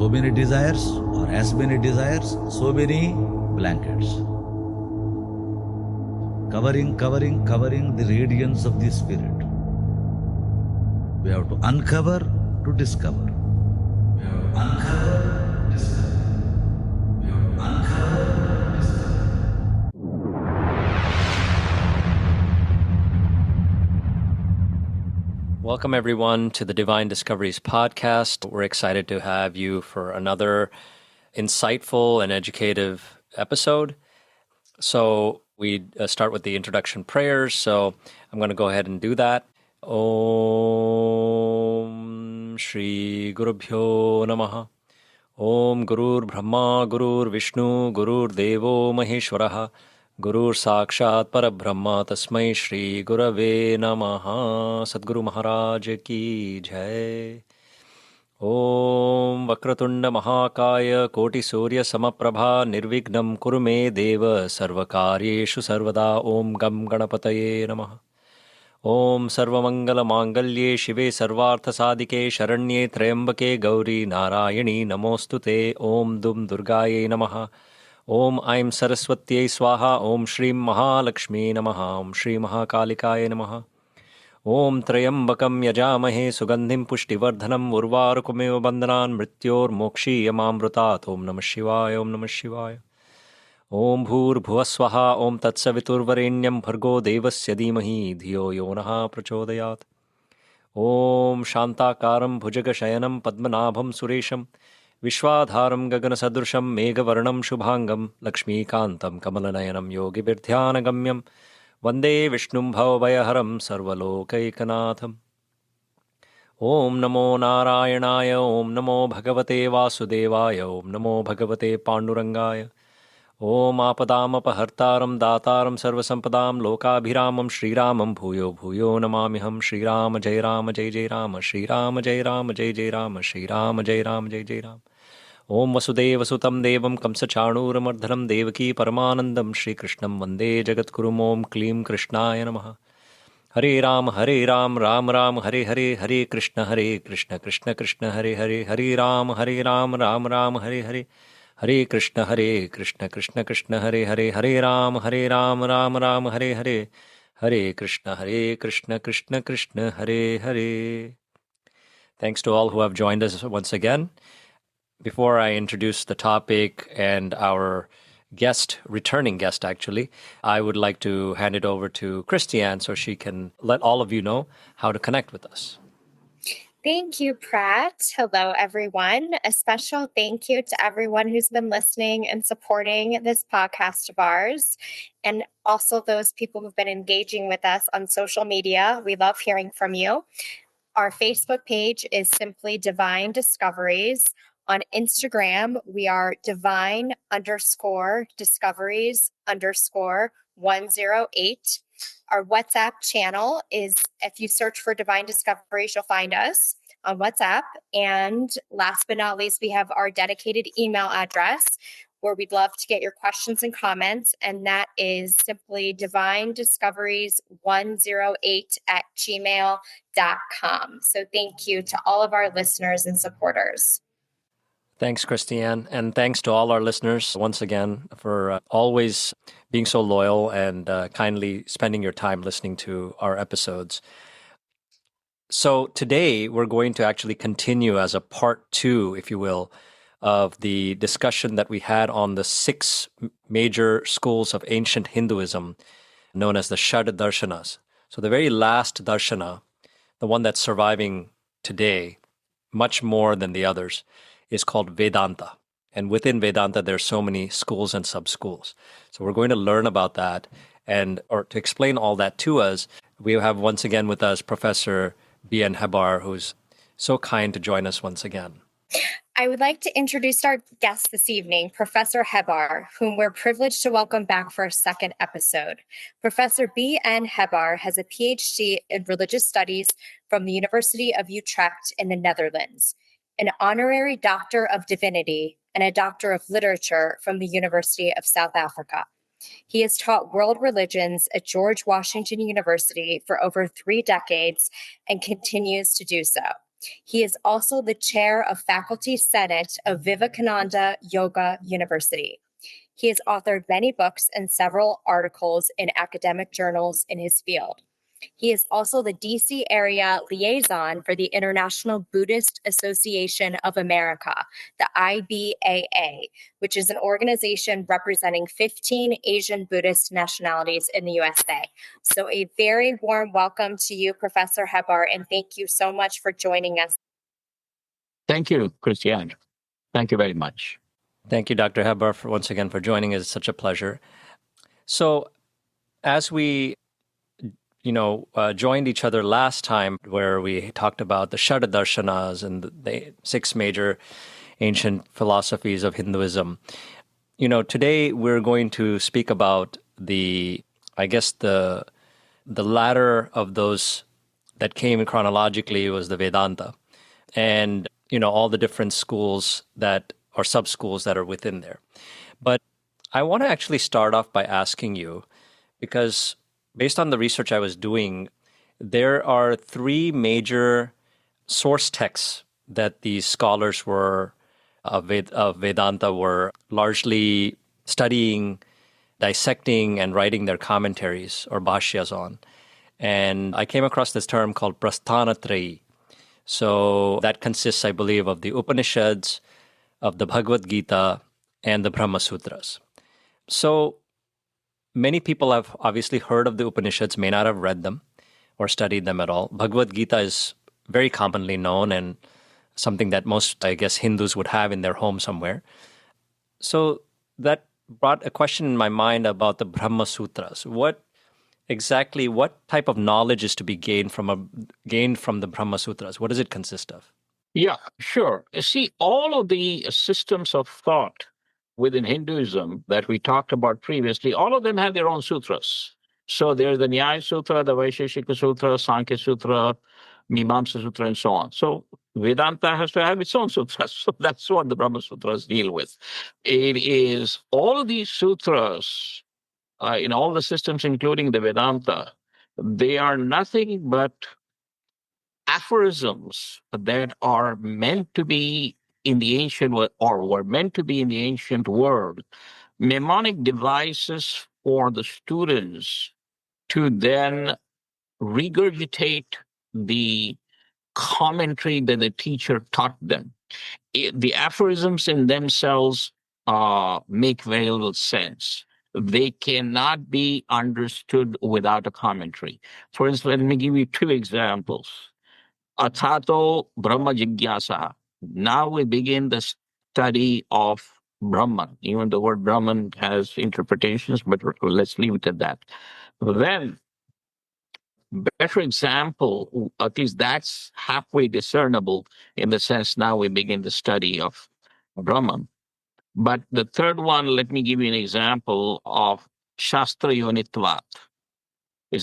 So many desires, or as many desires, so many blankets. Covering the radiance of the Spirit. We have to uncover to discover. We have to uncover, discover. We have to uncover, discover. Welcome, everyone, to the Divine Discoveries podcast. We're excited to have you for another insightful and educative episode. So we start with the introduction prayers. So I'm going to go ahead and do that. Om Shri Gurubhyo Namaha. Om Gurur Brahma Gurur Vishnu Gurur Devo Maheshwaraha. Gurur Sakshat Parabrahma Tasmai Shri Gurave Namaha. Sadguru Maharaj Ki Jai. Om Vakratunda Mahakaya Koti Surya Samaprabha Nirvignam Kurume Deva Sarvakaryeshu Sarvada. Om Gam Ganapataye Namaha. Om Sarvamangala Mangalye Shive Sarvartha Sadike Sharanye Trayambake Gauri Narayani Namostute. Om Dum Durgaye Namaha. Om Aim Saraswatye Swaha. Om Shri Mahalakshmi Namaha. Om Shri Mahakalikaye Namaha. Om Trayambakam Yajamahe Sugandhim Pushtivardhanam Urvarukumeva Bandhanan Mrityor Mokshi Yamamrutat. Om Namah Shivaya. Om Namah Shivaya. Om Bhur Bhuvaswaha. Om Tatsaviturvarenyam Bhargo Devasya Dhimahi Dhiyo Yonaha Prachodayat. Om Shantakaram Bhujagasayanam Padmanabham Suresham Vishwadharam Gaganasadrusham Meghavarnam Shubhangam Lakshmi Kantam Kamalanayanam Yogi Birdhyanagamyam Vande Vishnum Bhavavayaharam Sarvalokaikkanatham. Om Namo Narayanaya. Om Namo Bhagavate Vasudevaya. Om Namo Bhagavate Pandurangaya. Om Apadamapahartaram Dataram Sarvasampadam Lokabhiramam Shriramam Bhuyo Bhuyo Namamiham. Shri Rama Jai Rama Jai Jai Rama. Shri Rama Jai Rama Jai Jai Rama. Shri Rama Jai Rama Jai Jai Rama. Om Vasudeva Sutam Devam Kamsachanuramardaram Devaki Paramanandam Shri Krishnam Vande Jagatgurum. Om Klim Krishnaya Namaha. Hare Ram, Ram Ram, Hare Hare, Hare Krishna, Krishna Krishna, Hare Hare, Hare Ram, Ram, Hare Hare, Hare Krishna, Krishna Krishna, Hare Hare, Hare Ram, Ram, Hare Hare, Hare Krishna, Krishna Krishna, Hare Hare. Thanks to all who have joined us once again. Before I introduce the topic and our returning guest actually, I would like to hand it over to Christiane so she can let all of you know how to connect with us. Thank you, Pratt. Hello, everyone. A special thank you to everyone who's been listening and supporting this podcast of ours, and also those people who've been engaging with us on social media. We love hearing from you. Our Facebook page is simply Divine Discoveries. On Instagram, we are divine_discoveries_108. Our WhatsApp channel is, if you search for Divine Discoveries, you'll find us on WhatsApp. And last but not least, we have our dedicated email address where we'd love to get your questions and comments. And that is simply divinediscoveries108@gmail.com. So thank you to all of our listeners and supporters. Thanks, Christiane, and thanks to all our listeners once again for always being so loyal and kindly spending your time listening to our episodes. So today we're going to actually continue as a part 2, if you will, of the discussion that we had on the 6 major schools of ancient Hinduism known as the Shad Darshanas. So the very last darshana, the one that's surviving today, much more than the others, is called Vedanta. And within Vedanta, there are so many schools and sub-schools. So we're going to learn about that. Or to explain all that to us, we have once again with us Professor B.N. Hebbar, who's so kind to join us once again. I would like to introduce our guest this evening, Professor Hebbar, whom we're privileged to welcome back for our second episode. Professor B.N. Hebbar has a PhD in religious studies from the University of Utrecht in the Netherlands, an honorary Doctor of Divinity, and a Doctor of Literature from the University of South Africa. He has taught world religions at George Washington University for over 3 decades and continues to do so. He is also the chair of Faculty Senate of Vivekananda Yoga University. He has authored many books and several articles in academic journals in his field. He is also the DC area liaison for the International Buddhist Association of America, the IBAA, which is an organization representing 15 Asian Buddhist nationalities in the USA. So a very warm welcome to you, Professor Hebbar, and thank you so much for joining us. Thank you, Christiane. Thank you very much. Thank you, Dr. Hebbar, once again for joining us. It's such a pleasure. So as we joined each other last time, where we talked about the Shadadarshanas and the six major ancient philosophies of Hinduism. Today we're going to speak about the latter of those that came chronologically was the Vedanta, and all the different schools or sub-schools that are within there. But I want to actually start off by asking you, because based on the research I was doing, there are three major source texts that these scholars of Vedanta were largely studying, dissecting, and writing their commentaries or bhashyas on. And I came across this term called Prasthanatrayi. So that consists, I believe, of the Upanishads, of the Bhagavad Gita, and the Brahma Sutras. So many people have obviously heard of the Upanishads, may not have read them or studied them at all. Bhagavad Gita is very commonly known and something that most, Hindus would have in their home somewhere. So that brought a question in my mind about the Brahma Sutras. What type of knowledge is to be gained from the Brahma Sutras? What does it consist of? Yeah, sure. See, all of the systems of thought within Hinduism that we talked about previously, all of them have their own sutras. So there's the Nyaya Sutra, the Vaisheshika Sutra, Sankhya Sutra, Mimamsa Sutra, and so on. So Vedanta has to have its own sutras. So that's what the Brahma Sutras deal with. It is all of these sutras in all the systems, including the Vedanta, they are nothing but aphorisms that are meant to be in the ancient or were meant to be in the ancient world, mnemonic devices for the students to then regurgitate the commentary that the teacher taught them. The aphorisms in themselves make very little sense. They cannot be understood without a commentary. For instance, let me give you two examples. Athato Brahma Jigyasa. Now we begin the study of Brahman. Even the word Brahman has interpretations, but let's leave it at that. Then, better example, at least that's halfway discernible in the sense now we begin the study of Brahman. But the third one, let me give you an example of Shastra Yonitvat.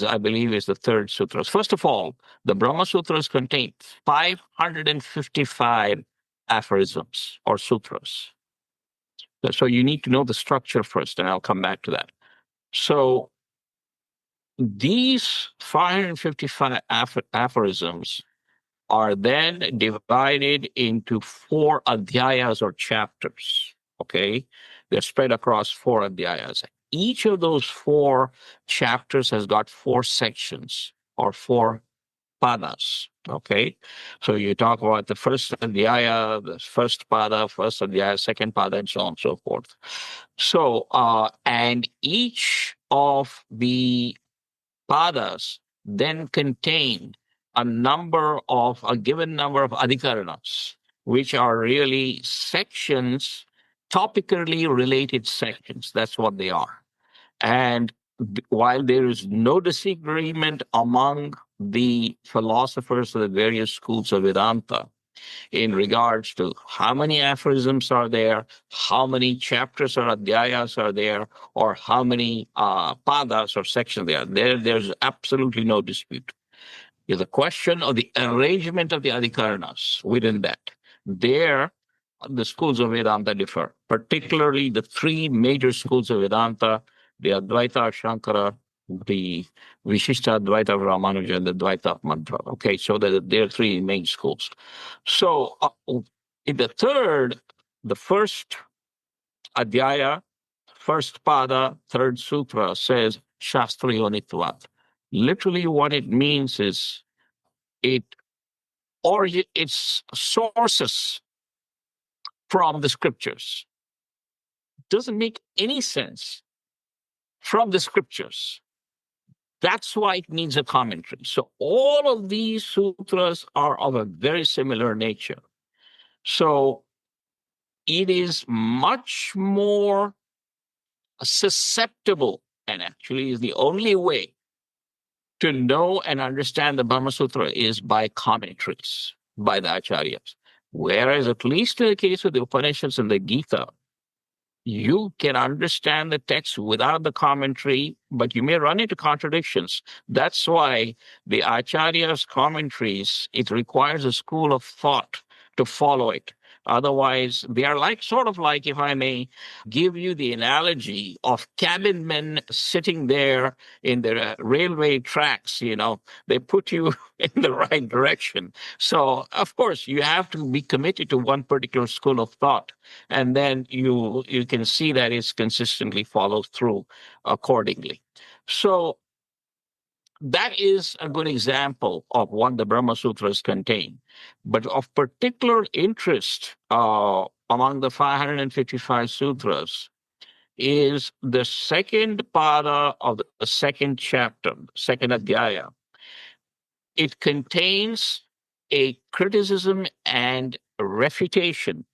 I believe, is the third sutra. First of all, the Brahma Sutras contain 555 aphorisms or sutras. So you need to know the structure first, and I'll come back to that. So these 555 aphorisms are then divided into 4 adhyayas or chapters. Okay, they're spread across 4 adhyayas. Each of those 4 chapters has got 4 sections or 4 padas. Okay, so you talk about the first adhyaya, the first pada, first adhyaya, second pada, and so on and so forth. So, and each of the padas then contain a given number of adhikaranas, which are really sections, topically related sections. That's what they are. And while there is no disagreement among the philosophers of the various schools of Vedanta in regards to how many aphorisms are there, how many chapters or adhyayas are there, or how many padas or sections there's absolutely no dispute. Is a question of the arrangement of the adhikaranas within that. There, the schools of Vedanta differ, particularly the 3 major schools of Vedanta, the Advaita, Shankara, the Vishishtadvaita of Ramanuja and the Dvaita of Mantra. Okay, so there are three main schools. So in the third, the first adhyaya, first pada, third sutra says Shastriyonitvat. Literally, what it means is its sources from the scriptures. Doesn't make any sense from the scriptures. That's why it needs a commentary. So all of these sutras are of a very similar nature. So it is much more susceptible, and actually is the only way to know and understand the Brahma Sutra is by commentaries by the acharyas. Whereas, at least in the case of the Upanishads and the Gita, you can understand the text without the commentary, but you may run into contradictions. That's why the Acharya's commentaries, it requires a school of thought to follow it. Otherwise, they are like, sort of like, if I may give you the analogy of cabin men sitting there in the railway tracks, they put you in the right direction. So, of course, you have to be committed to one particular school of thought, and then you can see that it's consistently followed through accordingly. So that is a good example of what the Brahma Sutras contain. But of particular interest among the 555 sutras is the second pada of the second chapter, second adhyaya. It contains a criticism and refutation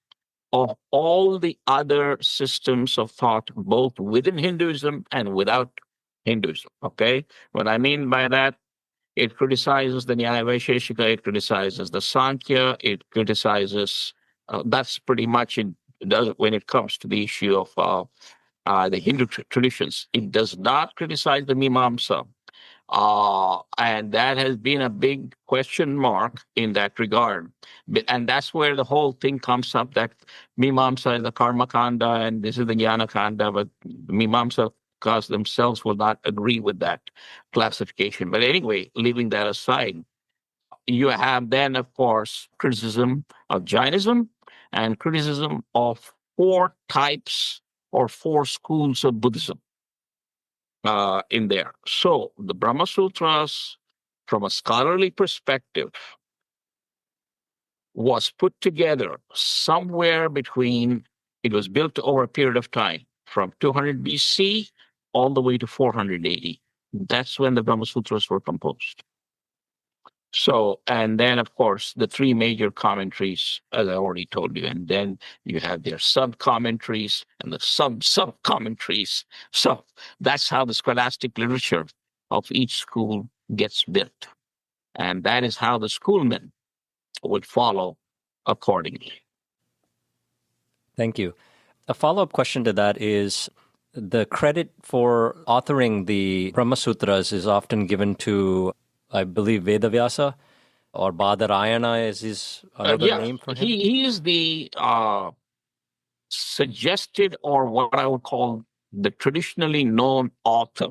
of all the other systems of thought, both within Hinduism and without Hinduism. Okay? What I mean by that, it criticizes the Nyaya Vaisheshika, it criticizes the Sankhya, it criticizes, that's pretty much it does when it comes to the issue of the Hindu traditions. It does not criticize the Mimamsa. And that has been a big question mark in that regard. And that's where the whole thing comes up, that Mimamsa is the Karma Kanda and this is the Jnana Kanda, but Mimamsa themselves will not agree with that classification. But anyway, leaving that aside, you have then, of course, criticism of Jainism and criticism of four types or four schools of Buddhism in there. So the Brahma Sutras, from a scholarly perspective, was put together somewhere between, it was built over a period of time from 200 BC all the way to 400 AD. That's when the Brahma Sutras were composed. So, and then, of course, the three major commentaries, as I already told you, and then you have their sub-commentaries and the sub-commentaries. So that's how the scholastic literature of each school gets built. And that is how the schoolmen would follow accordingly. Thank you. A follow-up question to that is, the credit for authoring the Brahma Sutras is often given to, I believe, Vedavyasa, or Badarayana is another name for him? He is the suggested, or what I would call the traditionally known author.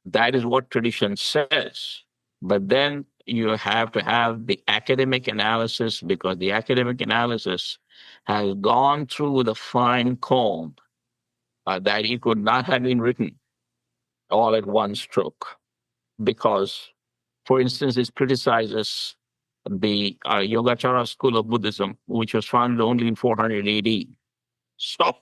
That is what tradition says. But then you have to have the academic analysis, because the academic analysis has gone through the fine comb that it could not have been written all at one stroke. Because, for instance, it criticizes the Yogacara school of Buddhism, which was founded only in 400 AD. So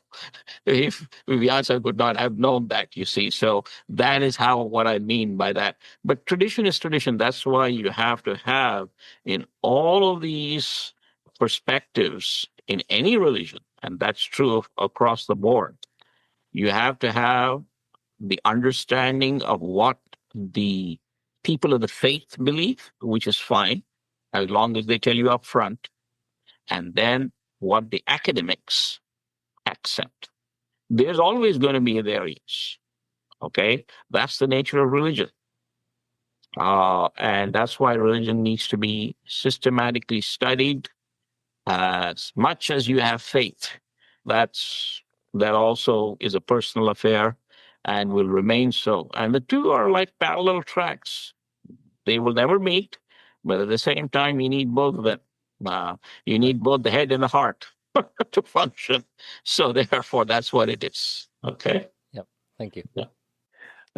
if Vyasa could not have known that, you see. So that is what I mean by that. But tradition is tradition. That's why you have to have in all of these perspectives in any religion, and that's true across the board, you have to have the understanding of what the people of the faith believe, which is fine, as long as they tell you up front, and then what the academics accept. There's always going to be a variance. Okay? That's the nature of religion. And that's why religion needs to be systematically studied as much as you have faith. That also is a personal affair. and will remain so. And the two are like parallel tracks. They will never meet, but at the same time, you need both of them. You need both the head and the heart to function. So therefore, that's what it is. Okay. Yep. Thank you. Yeah.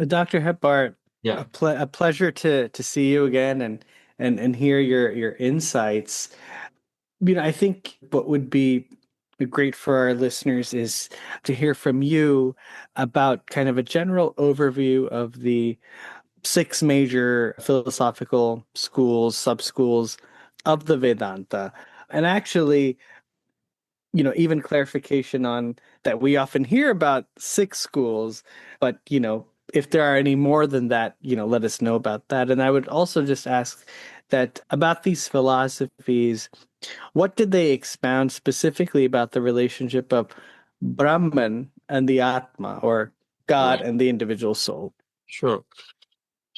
Dr. Hebbar, Yeah. a pleasure to see you again and hear your insights. I think what would be great for our listeners is to hear from you about kind of a general overview of the 6 major philosophical schools, sub-schools of the Vedanta. And actually, even clarification on that we often hear about 6 schools, but, if there are any more than that, let us know about that. And I would also just ask that about these philosophies, what did they expound specifically about the relationship of Brahman and the Atma, or God Right. and the individual soul? Sure.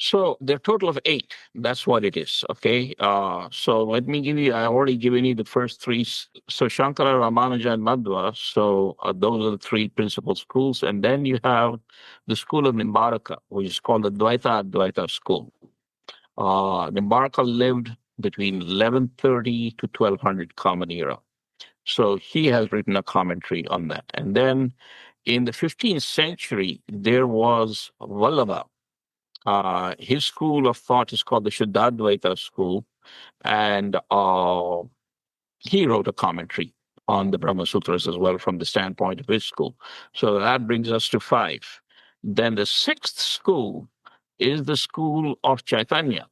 So there are a total of 8. That's what it is. Okay. So let me give you, I already given you the first 3. So Shankara, Ramanuja, and Madhva. So those are the 3 principal schools. And then you have the school of Nimbaraka, which is called the Dvaita Advaita school. Nimbaraka lived between 1130 to 1200 Common Era. So he has written a commentary on that. And then in the 15th century, there was Vallabha. His school of thought is called the Shuddhadvaita school, and he wrote a commentary on the Brahma Sutras as well from the standpoint of his school. So that brings us to 5. Then the 6th school is the school of Chaitanya.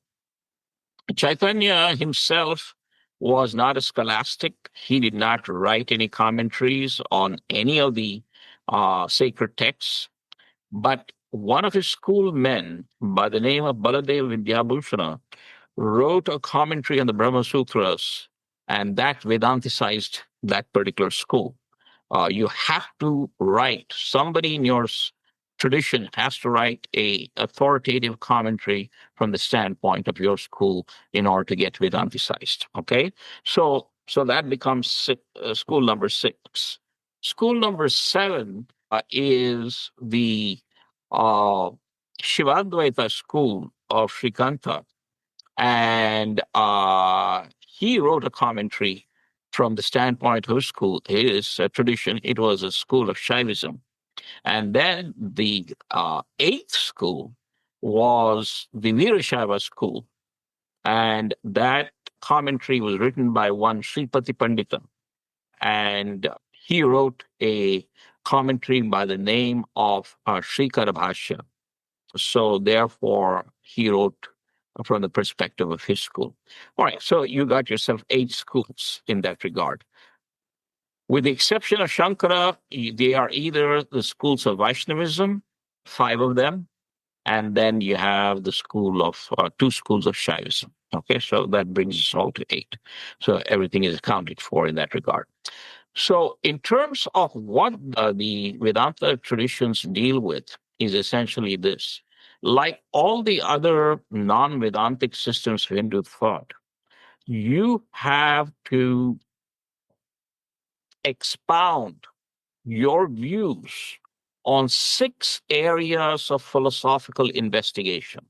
Chaitanya himself was not a scholastic. He did not write any commentaries on any of the sacred texts. But one of his schoolmen, by the name of Baladev Vidyabhushana, wrote a commentary on the Brahma Sutras, and that Vedanticized that particular school. You have to write, somebody in your tradition has to write a authoritative commentary from the standpoint of your school in order to get Vedanticized. Okay, so that becomes school number 6. School number 7 is the Shivadvaita school of Srikanta, and he wrote a commentary from the standpoint of his school, his tradition. It was a school of Shaivism. And then the 8th school was the Virashaiva school. And that commentary was written by one Sripati Pandita. And he wrote a commentary by the name of Srikara Bhashya. So therefore, he wrote from the perspective of his school. All right, so you got yourself 8 schools in that regard. With the exception of Shankara, they are either the schools of Vaishnavism, 5 of them, and then you have the school of 2 schools of Shaivism. Okay, so that brings us all to 8. So everything is accounted for in that regard. So in terms of what the Vedanta traditions deal with is essentially this. Like all the other non-Vedantic systems of Hindu thought, you have to expound your views on 6 areas of philosophical investigation.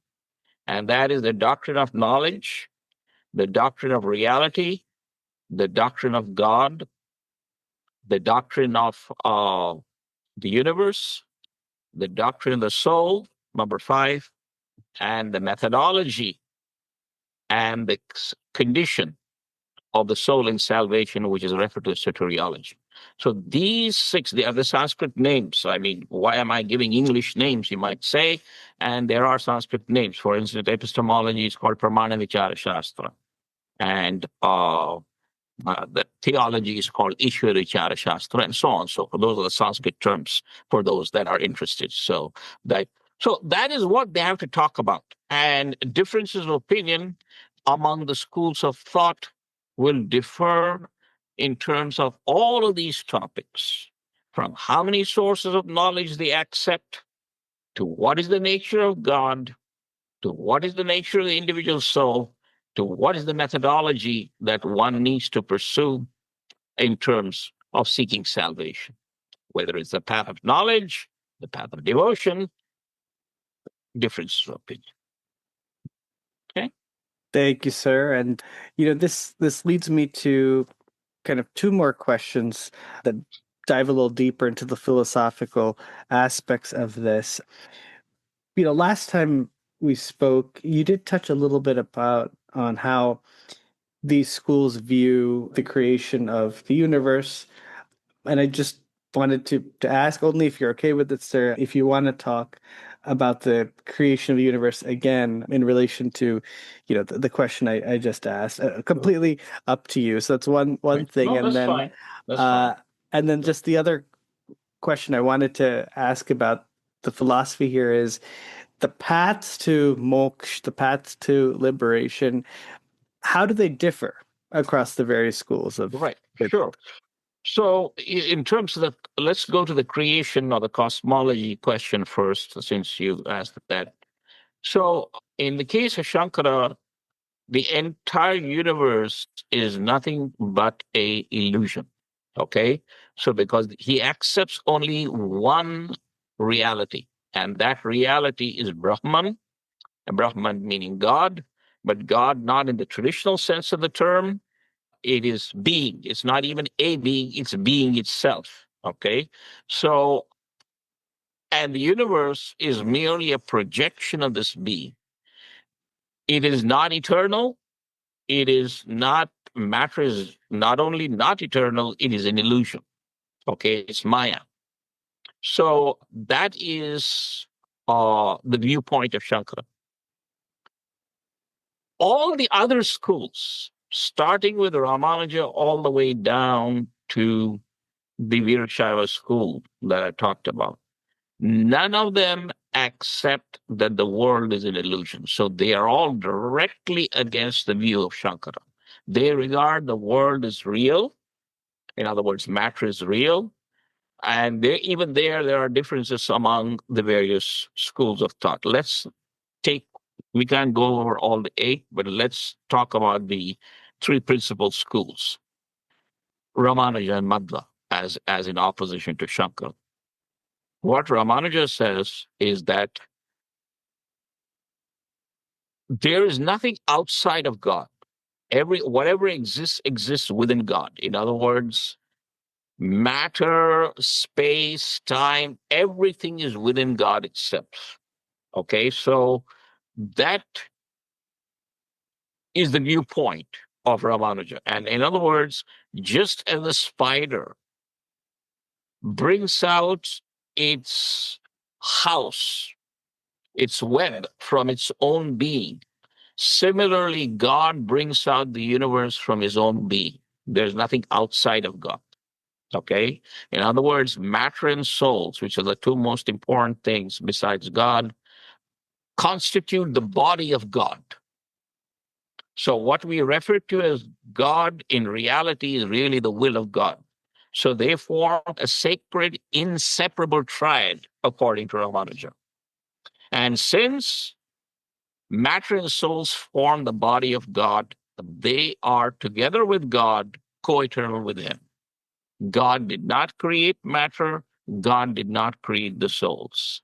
And that is the doctrine of knowledge, the doctrine of reality, the doctrine of God, the doctrine of the universe, the doctrine of the soul, number 5, and the methodology and the condition of the soul in salvation, which is referred to as soteriology. So these 6, they are the Sanskrit names. I mean, why am I giving English names, you might say? And there are Sanskrit names. For instance, epistemology is called Pramana Vichara Shastra. And the theology is called Ishvara Vichara Shastra, and so on. So those are the Sanskrit terms for those that are interested. So that is what they have to talk about. And differences of opinion among the schools of thought will differ in terms of all of these topics, from how many sources of knowledge they accept, to what is the nature of God, to what is the nature of the individual soul, to what is the methodology that one needs to pursue in terms of seeking salvation, whether it's the path of knowledge, the path of devotion, differences of opinion. Okay. Thank you, sir. And this leads me to kind of two more questions that dive a little deeper into the philosophical aspects of this. Last time we spoke, you did touch a little bit on how these schools view the creation of the universe. And I just wanted to ask, only if you're okay with it, sir, if you want to talk about the creation of the universe again in relation to, the question I just asked. Completely up to you. So that's one thing, No, and that's then fine. That's fine. and then just the other question I wanted to ask about the philosophy here is the paths to moksha, the paths to liberation. How do they differ across the various schools of Right. it? Sure. So, in terms of let's go to the creation or the cosmology question first, since you asked that. So, in the case of Shankara, the entire universe is nothing but a illusion. Okay, so because he accepts only one reality, and that reality is Brahman, and Brahman meaning God, but God not in the traditional sense of the term. It is being. It's not even a being, it's being itself. Okay. So, and the universe is merely a projection of this being. It is not eternal. It is not, matter is not only not eternal, it is an illusion. Okay. It's Maya. So that is the viewpoint of Shankara. All the other schools, starting with Ramanuja all the way down to the Virashaiva school that I talked about, none of them accept that the world is an illusion. So they are all directly against the view of Shankara. They regard the world as real. In other words, matter is real. And even there are differences among the various schools of thought. We can't go over all the 8, but let's talk about the 3 principal schools, Ramanuja and Madhva, as in opposition to Shankara. What Ramanuja says is that there is nothing outside of God. Whatever exists within God. In other words, matter, space, time, everything is within God itself. Okay, so that is the viewpoint of Ramanuja. And in other words, just as the spider brings out its house, its web from its own being, similarly, God brings out the universe from his own being. There's nothing outside of God. Okay? In other words, matter and souls, which are the 2 most important things besides God, constitute the body of God. So what we refer to as God in reality is really the will of God. So they form a sacred, inseparable triad, according to Ramanuja. And since matter and souls form the body of God, they are together with God, co-eternal with him. God did not create matter. God did not create the souls.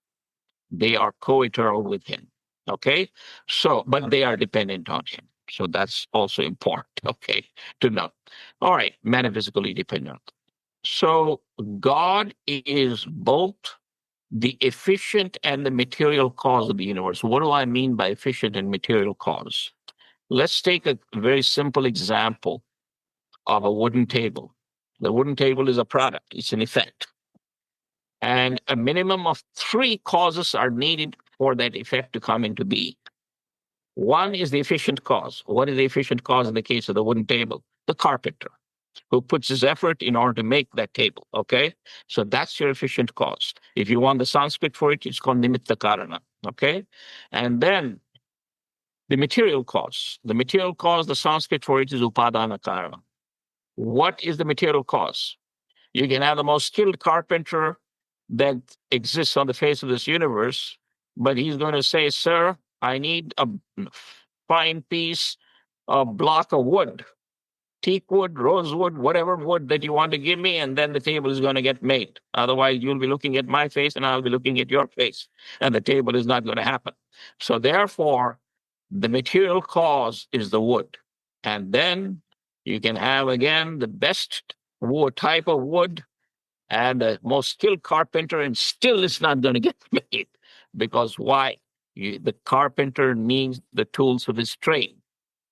They are co-eternal with him. Okay? So, but they are dependent on him. So that's also important, okay, to know. All right, metaphysically dependent. So God is both the efficient and the material cause of the universe. What do I mean by efficient and material cause? Let's take a very simple example of a wooden table. The wooden table is a product, it's an effect. And a minimum of 3 causes are needed for that effect to come into being. One is the efficient cause. What is the efficient cause in the case of the wooden table? The carpenter, who puts his effort in order to make that table. Okay? So that's your efficient cause. If you want the Sanskrit for it, it's called nimitta karana. Okay? And then the material cause. The material cause, the Sanskrit for it is upadana karana. What is the material cause? You can have the most skilled carpenter that exists on the face of this universe, but he's going to say, sir, I need a fine piece, a block of wood. teak wood, rosewood, whatever wood that you want to give me, and then the table is going to get made. Otherwise, you'll be looking at my face and I'll be looking at your face, and the table is not going to happen. So therefore, the material cause is the wood. And then you can have, again, the best wood, type of wood and the most skilled carpenter, and still it's not going to get made. Because why? The carpenter needs the tools of his trade.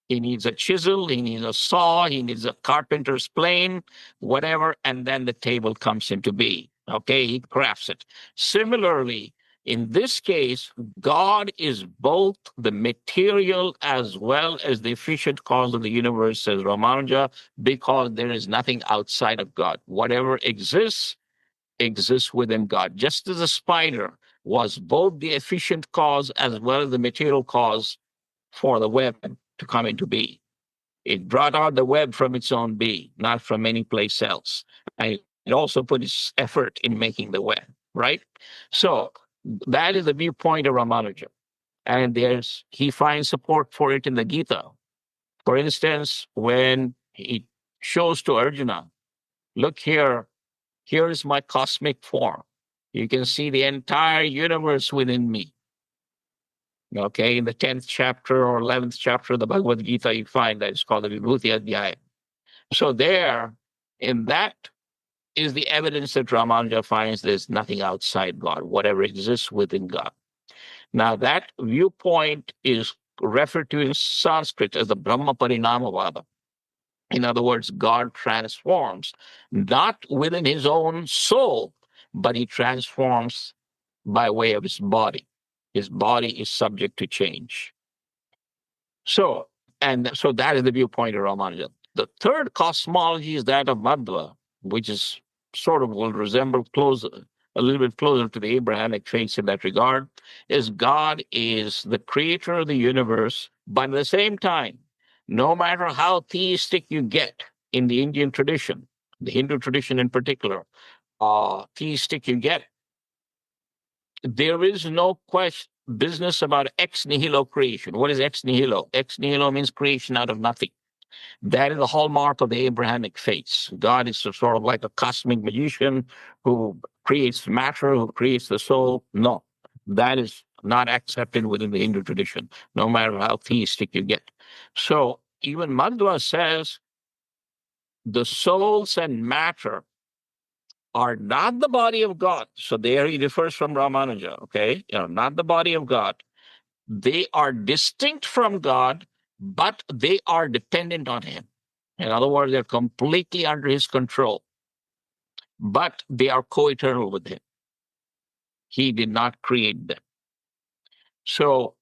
He needs a chisel, he needs a saw, he needs a carpenter's plane, whatever, and then the table comes into being. Okay, he crafts it. Similarly, in this case, God is both the material as well as the efficient cause of the universe, says Ramanuja, because there is nothing outside of God. Whatever exists within God. Just as a spider was both the efficient cause as well as the material cause for the web to come into being. It brought out the web from its own being, not from any place else. And it also put its effort in making the web, right? So that is the viewpoint of Ramanuja. And he finds support for it in the Gita. For instance, when he shows to Arjuna, look here is my cosmic form. You can see the entire universe within me. Okay, in the 10th chapter or 11th chapter of the Bhagavad Gita, you find that it's called the Vibhuti Adhyaya. So there, in that, is the evidence that Ramanuja finds there's nothing outside God, whatever exists within God. Now, that viewpoint is referred to in Sanskrit as the Brahma Parinamavada. In other words, God transforms, not within his own soul, but he transforms by way of his body. His body is subject to change. So that is the viewpoint of Ramanuja. The third cosmology is that of Madhva, which is sort of will resemble a little bit closer to the Abrahamic faiths in that regard, is God is the creator of the universe, but at the same time, no matter how theistic you get in the Indian tradition, the Hindu tradition in particular, theistic you get, there is no business about ex nihilo creation. What is ex nihilo? Ex nihilo means creation out of nothing. That is the hallmark of the Abrahamic faiths. God is sort of like a cosmic magician who creates matter, who creates the soul. No, that is not accepted within the Hindu tradition, no matter how theistic you get. So even Madhva says the souls and matter are not the body of God. So there he differs from Ramanuja, okay? Not the body of God. They are distinct from God, but they are dependent on him. In other words, they're completely under his control, but they are co-eternal with him. He did not create them. So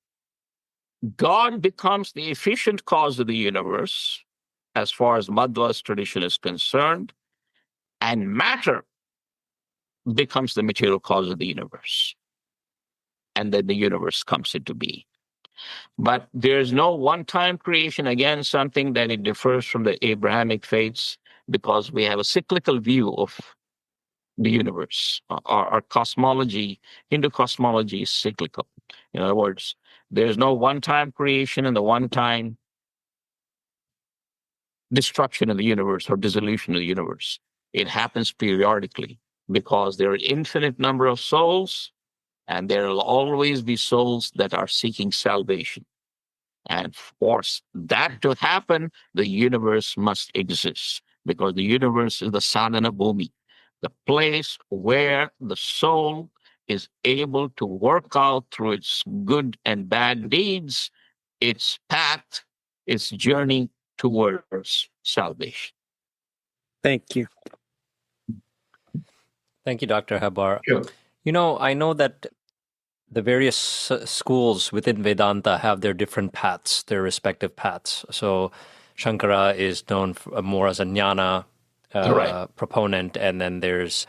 God becomes the efficient cause of the universe, as far as Madhva's tradition is concerned, and matter becomes the material cause of the universe. And then the universe comes into being. But there's no one-time creation, again, something that it differs from the Abrahamic faiths, because we have a cyclical view of the universe. Our cosmology, Hindu cosmology, is cyclical. In other words, there's no one-time creation and the one-time destruction of the universe or dissolution of the universe. It happens periodically because there are an infinite number of souls, and there will always be souls that are seeking salvation. And for that to happen, the universe must exist, because the universe is the sadhana bhumi, the place where the soul is able to work out through its good and bad deeds, its path, its journey towards salvation. Thank you. Thank you, Dr. Hebbar. Sure. I know that the various schools within Vedanta have their different paths, their respective paths. So Shankara is known more as a jnana proponent, and then there's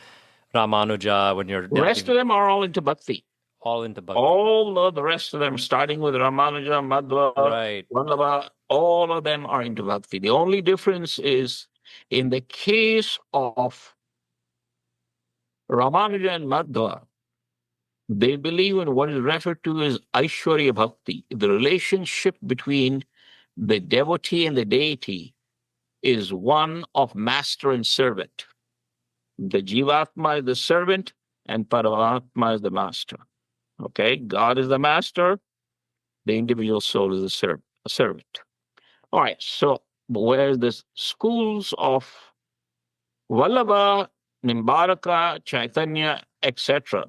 Ramanuja when you're... The rest of them are all into bhakti. All into bhakti. All of the rest of them, starting with Ramanuja, Madhva, Right. Vallabha, all of them are into bhakti. The only difference is in the case of Ramanuja and Madhva, they believe in what is referred to as Aishwarya Bhakti, the relationship between the devotee and the deity is one of master and servant. The Jivatma is the servant and Paramatma is the master. Okay, God is the master, the individual soul is a servant. All right, so where the schools of Vallabha, Nimbaraka, Chaitanya, etc.,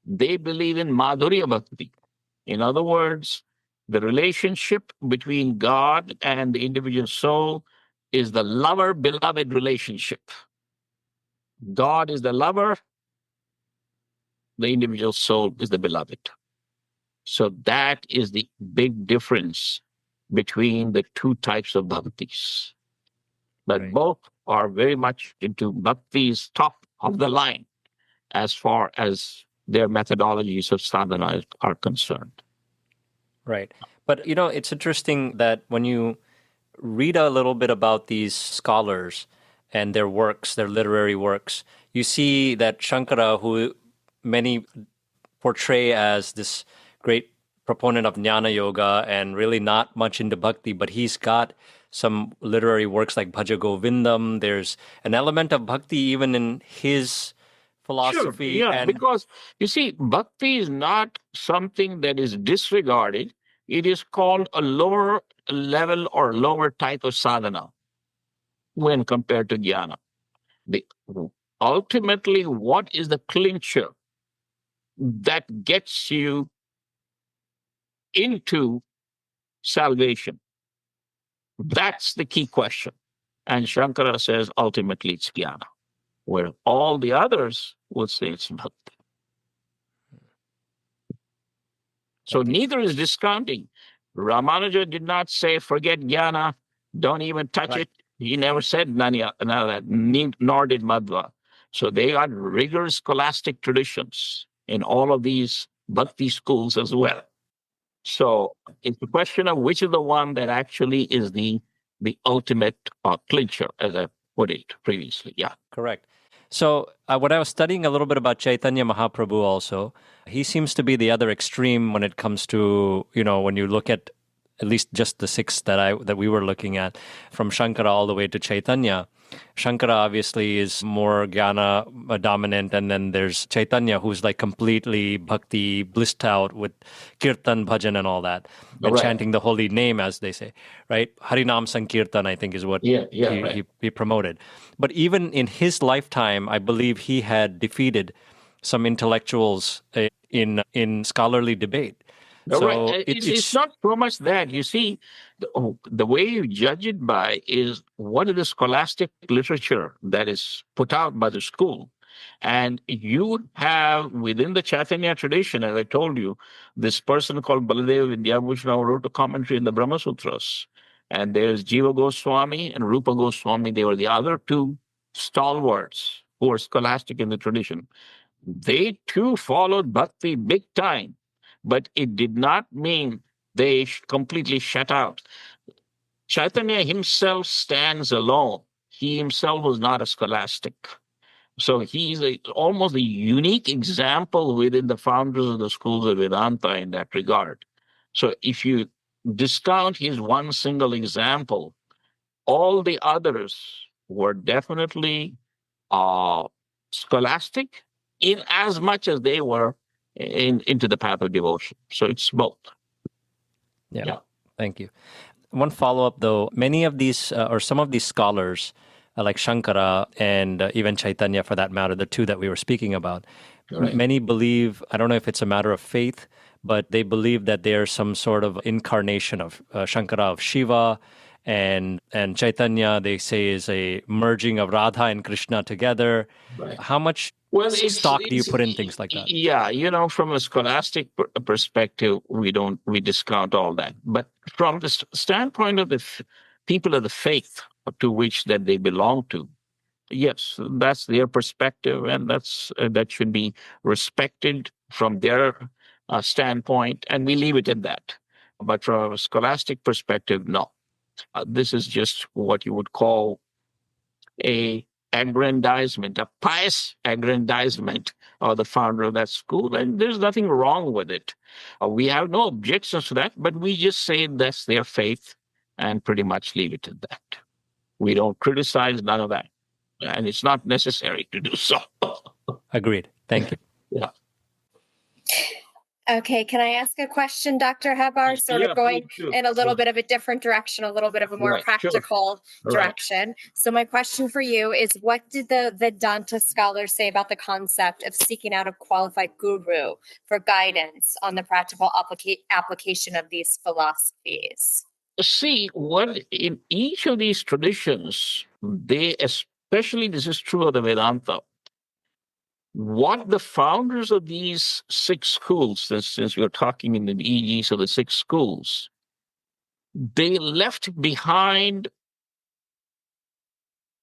they believe in Madhurya Bhakti. In other words, the relationship between God and the individual soul is the lover-beloved relationship. God is the lover, the individual soul is the beloved. So that is the big difference between the two types of bhaktis. But Right. both are very much into bhakti's top of the line as far as their methodologies of sadhana are concerned. Right. But, it's interesting that when you read a little bit about these scholars and their works, their literary works, you see that Shankara, who many portray as this great proponent of jnana yoga and really not much into bhakti, but he's got some literary works like Bhaja Govindam. There's an element of bhakti even in his philosophy. Sure, yeah, And because you see, bhakti is not something that is disregarded. It is called a lower level or lower type of sadhana when compared to jnana. The, ultimately, what is the clincher that gets you into salvation? That's the key question. And Shankara says ultimately it's jnana, where all the others would say it's bhakti. So Thank you. neither is discounting. Ramanuja did not say, forget jnana, don't even touch Right. it. He never said none of that, nor did Madhva. So they got rigorous scholastic traditions in all of these bhakti schools as well. So it's a question of which is the one that actually is the ultimate clincher, as I put it previously. Yeah. Correct. So when I was studying a little bit about Chaitanya Mahaprabhu also, he seems to be the other extreme when it comes to, when you look at least just the six that we were looking at, from Shankara all the way to Chaitanya. Shankara obviously is more jnana dominant, and then there's Chaitanya, who's like completely bhakti, blissed out with kirtan, bhajan, and all that, and Right. chanting the holy name, as they say, right? Harinam Sankirtan, I think, is what he promoted. But even in his lifetime, I believe he had defeated some intellectuals in scholarly debate. So So it's not so much that. You see, the way you judge it by is what is the scholastic literature that is put out by the school. And you have within the Chaitanya tradition, as I told you, this person called Baladeva Vidyabhushan who wrote a commentary in the Brahma Sutras. And there's Jiva Goswami and Rupa Goswami. They were the other two stalwarts who were scholastic in the tradition. They too followed bhakti big time, but it did not mean they completely shut out. Chaitanya himself stands alone. He himself was not a scholastic. So he's almost a unique example within the founders of the schools of Vedanta in that regard. So if you discount his one single example, all the others were definitely scholastic in as much as they were into the path of devotion. So it's both. Yeah. Thank you. One follow-up, though. Many of these, or some of these scholars, like Shankara and even Chaitanya, for that matter, the two that we were speaking about, many believe, I don't know if it's a matter of faith, but they believe that they are some sort of incarnation of Shankara of Shiva, and Chaitanya, they say, is a merging of Radha and Krishna together. Right. How much stock do you put in things like that? Yeah, from a scholastic perspective, we discount all that. But from the standpoint of the people of the faith to which that they belong to, yes, that's their perspective, and that should be respected from their standpoint, and we leave it at that. But from a scholastic perspective, no. This is just what you would call a aggrandizement, a pious aggrandizement of the founder of that school, and there's nothing wrong with it. We have no objections to that, but we just say that's their faith and pretty much leave it at that. We don't criticize, none of that. And it's not necessary to do so. Agreed. Thank you. Yeah. Okay, can I ask a question, Dr. Hebbar? Sort Yeah, of going please do. in a little bit of a different direction, a little bit of a more Right, sure. practical direction. So my question for you is, what did the Vedanta scholars say about the concept of seeking out a qualified guru for guidance on the practical application of these philosophies? See, what in each of these traditions, they especially, this is true of the Vedanta, what the founders of these six schools, since we're talking in the EGs of the six schools, they left behind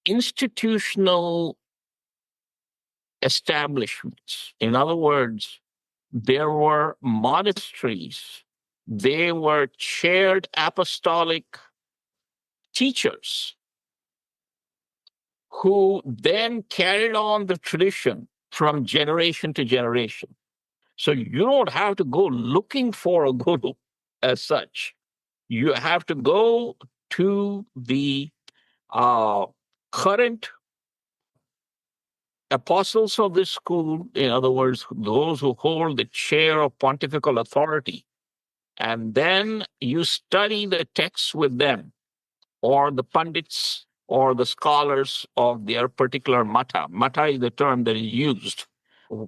institutional establishments. In other words, there were monasteries, they were chaired apostolic teachers who then carried on the tradition from generation to generation. So you don't have to go looking for a guru as such. You have to go to the current apostles of this school, in other words, those who hold the chair of pontifical authority, and then you study the texts with them, or the pundits or the scholars of their particular mata. Mata is the term that is used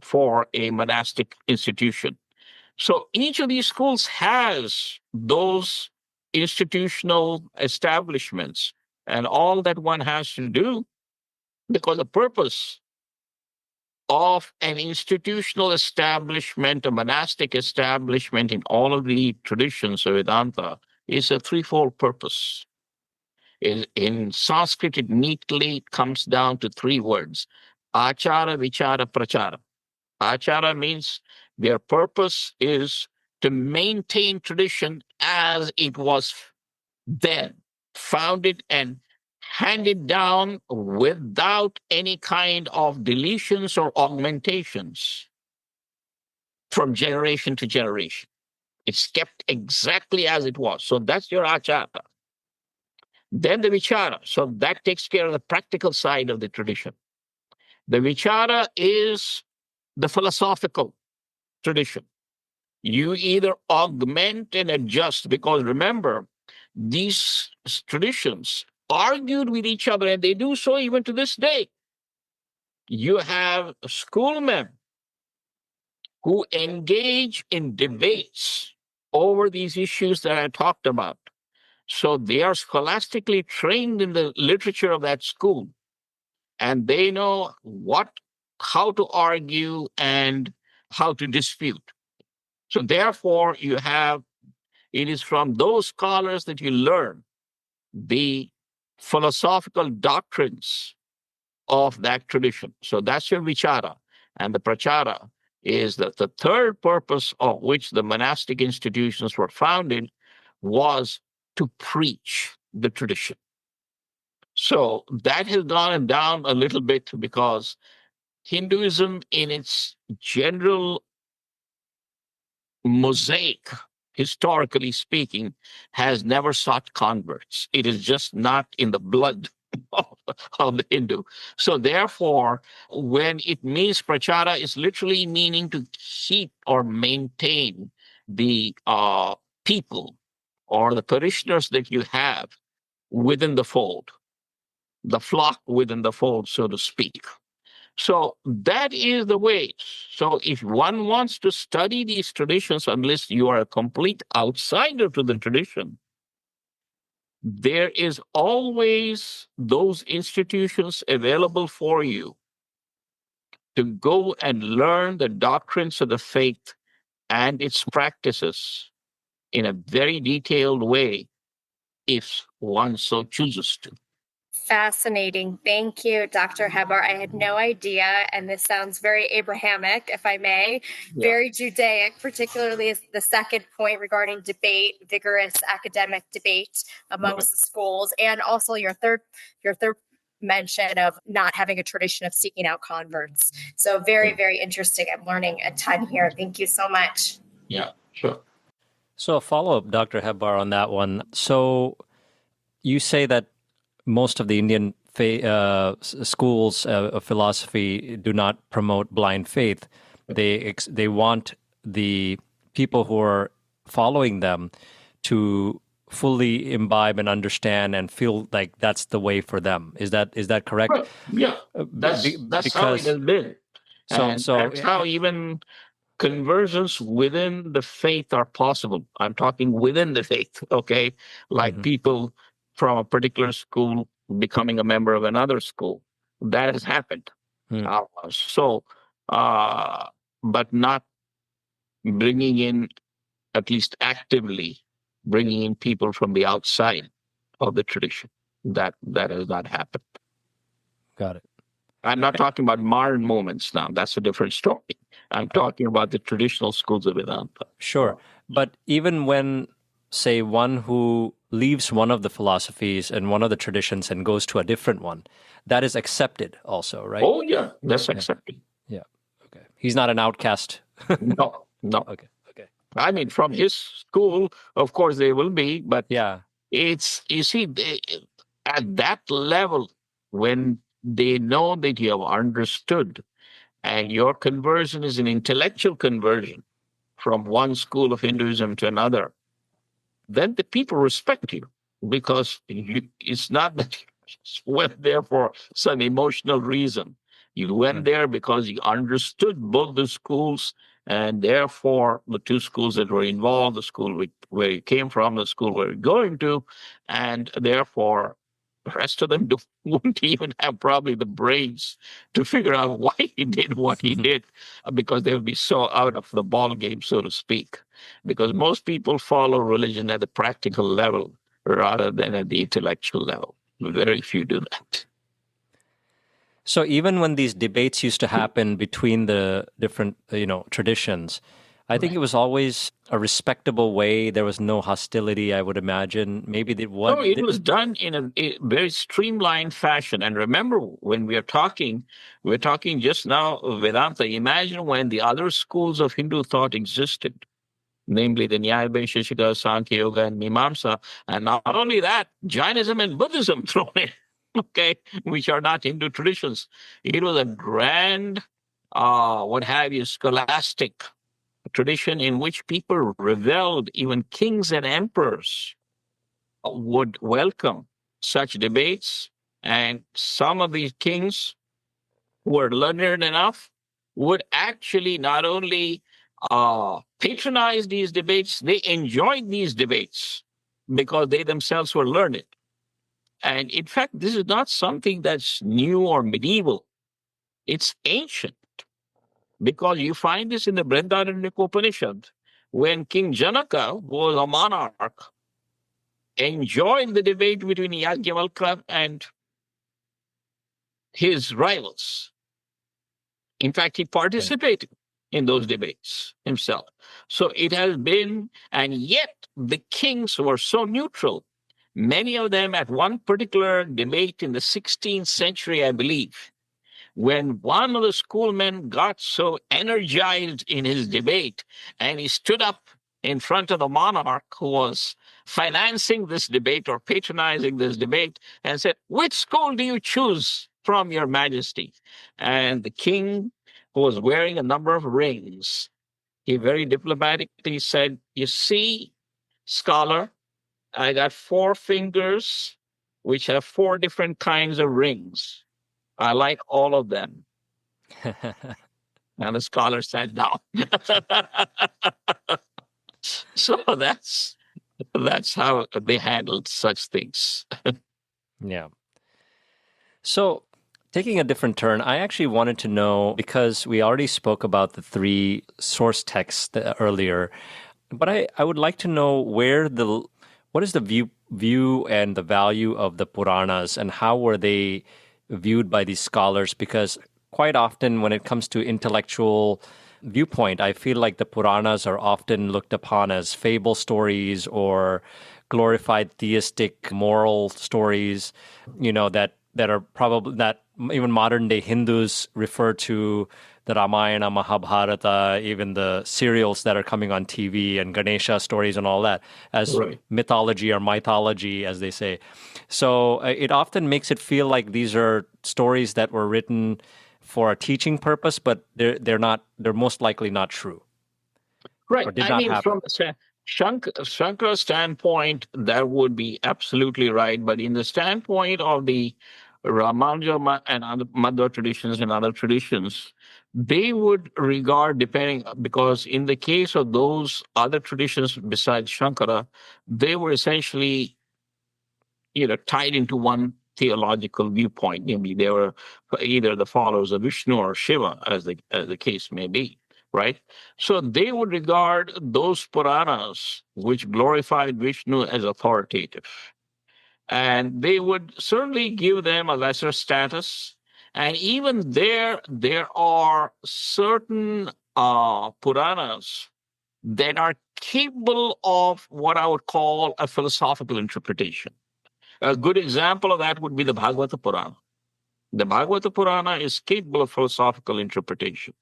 for a monastic institution. So each of these schools has those institutional establishments, and all that one has to do, because the purpose of an institutional establishment, a monastic establishment in all of the traditions of Vedanta is a threefold purpose. In Sanskrit, it neatly comes down to three words: achara, vichara, prachara. Achara means their purpose is to maintain tradition as it was then, founded and handed down without any kind of deletions or augmentations from generation to generation. It's kept exactly as it was. So that's your achara. Then the vichara. So that takes care of the practical side of the tradition. The vichara is the philosophical tradition. You either augment and adjust, because remember, these traditions argued with each other, and they do so even to this day. You have schoolmen who engage in debates over these issues that I talked about. So they are scholastically trained in the literature of that school, and they know how to argue and how to dispute. So therefore, it is from those scholars that you learn the philosophical doctrines of that tradition. So that's your vichara. And the prachara is that the third purpose of which the monastic institutions were founded was to preach the tradition. So that has gone down a little bit because Hinduism, in its general mosaic, historically speaking, has never sought converts. It is just not in the blood of the Hindu. So therefore, when it means prachara, is literally meaning to keep or maintain the people or the parishioners that you have within the fold, the flock within the fold, so to speak. So that is the way. So if one wants to study these traditions, unless you are a complete outsider to the tradition, there is always those institutions available for you to go and learn the doctrines of the faith and its practices in a very detailed way, if one so chooses to. Fascinating. Thank you, Dr. Hebbar. I had no idea, and this sounds very Abrahamic, if I may, very Judaic, particularly as the second point regarding debate, vigorous academic debate amongst the schools, and also your third mention of not having a tradition of seeking out converts. So very, very interesting. I'm learning a ton here. Thank you so much. Yeah, sure. So a follow-up, Dr. Hebbar, on that one. So you say that most of the Indian schools of philosophy do not promote blind faith. They want the people who are following them to fully imbibe and understand and feel like that's the way for them. Is that correct? Well, yeah, that's how it has been. And that's how even conversions within the faith are possible. I'm talking within the faith, okay? Like people from a particular school becoming a member of another school. That has happened. So, but not bringing in, at least actively, bringing in people from the outside of the tradition. That has not happened. Got it. I'm not talking about modern moments now. That's a different story. I'm talking about the traditional schools of Vedanta. Sure. But even when, say, one who leaves one of the philosophies and one of the traditions and goes to a different one, that is accepted also, right? Oh, yeah, that's accepted. Yeah. Okay. He's not an outcast. No. Okay. I mean, from his school, of course, they will be, but yeah, it's, you see, at that level, when they know that you have understood and your conversion is an intellectual conversion from one school of Hinduism to another, then the people respect you, because it's not that you went there for some emotional reason. You went there because you understood both the schools, and therefore the two schools that were involved, the school where you came from, the school where you're going to, and therefore the rest of them wouldn't even have probably the brains to figure out why he did what he did, because they would be so out of the ball game, so to speak. Because most people follow religion at the practical level rather than at the intellectual level. Very few do that. So even when these debates used to happen between the different, traditions, I think it was always a respectable way. There was no hostility, I would imagine. Maybe it was done in a very streamlined fashion. And remember, when we're talking just now of Vedanta. Imagine when the other schools of Hindu thought existed, namely the Nyaya, Vaisheshika, Sankhya Yoga, and Mimamsa. And not only that, Jainism and Buddhism thrown in, okay, which are not Hindu traditions. It was a grand, scholastic tradition in which people reveled. Even kings and emperors would welcome such debates. And some of these kings who were learned enough would actually not only patronize these debates, they enjoyed these debates because they themselves were learned. And in fact, this is not something that's new or medieval. It's ancient, because you find this in the Brihadaranyaka Upanishad, when King Janaka, who was a monarch, enjoyed the debate between Yajnavalkya and his rivals. In fact, he participated in those debates himself. So it has been, and yet the kings were so neutral. Many of them, at one particular debate in the 16th century, I believe, when one of the schoolmen got so energized in his debate and he stood up in front of the monarch who was financing this debate or patronizing this debate and said, "Which school do you choose from, your majesty?" And the king, who was wearing a number of rings, he very diplomatically said, "You see, scholar, I got 4 fingers which have 4 different kinds of rings. I like all of them." And the scholar sat down. So that's how they handled such things. Yeah. So taking a different turn, I actually wanted to know, because we already spoke about the 3 source texts earlier, but I would like to know what is the view and the value of the Puranas, and how were they viewed by these scholars? Because quite often when it comes to intellectual viewpoint, I feel like the Puranas are often looked upon as fable stories or glorified theistic moral stories, that that are probably that even modern day Hindus refer to the Ramayana, Mahabharata, even the serials that are coming on TV and Ganesha stories and all that as Right. mythology or mythology, as they say. So it often makes it feel like these are stories that were written for a teaching purpose, but they're most likely not true. Right. Or did I not mean, happen. from Shankara's standpoint, that would be absolutely right. But in the standpoint of the and other Madhva traditions and other traditions, they would regard, depending, because in the case of those other traditions besides Shankara, they were essentially, tied into one theological viewpoint. Namely, they were either the followers of Vishnu or Shiva, as the case may be, right? So they would regard those Puranas which glorified Vishnu as authoritative, and they would certainly give them a lesser status. And even there are certain Puranas that are capable of what I would call a philosophical interpretation. A good example of that would be the Bhagavata Purana. The Bhagavata Purana is capable of philosophical interpretation.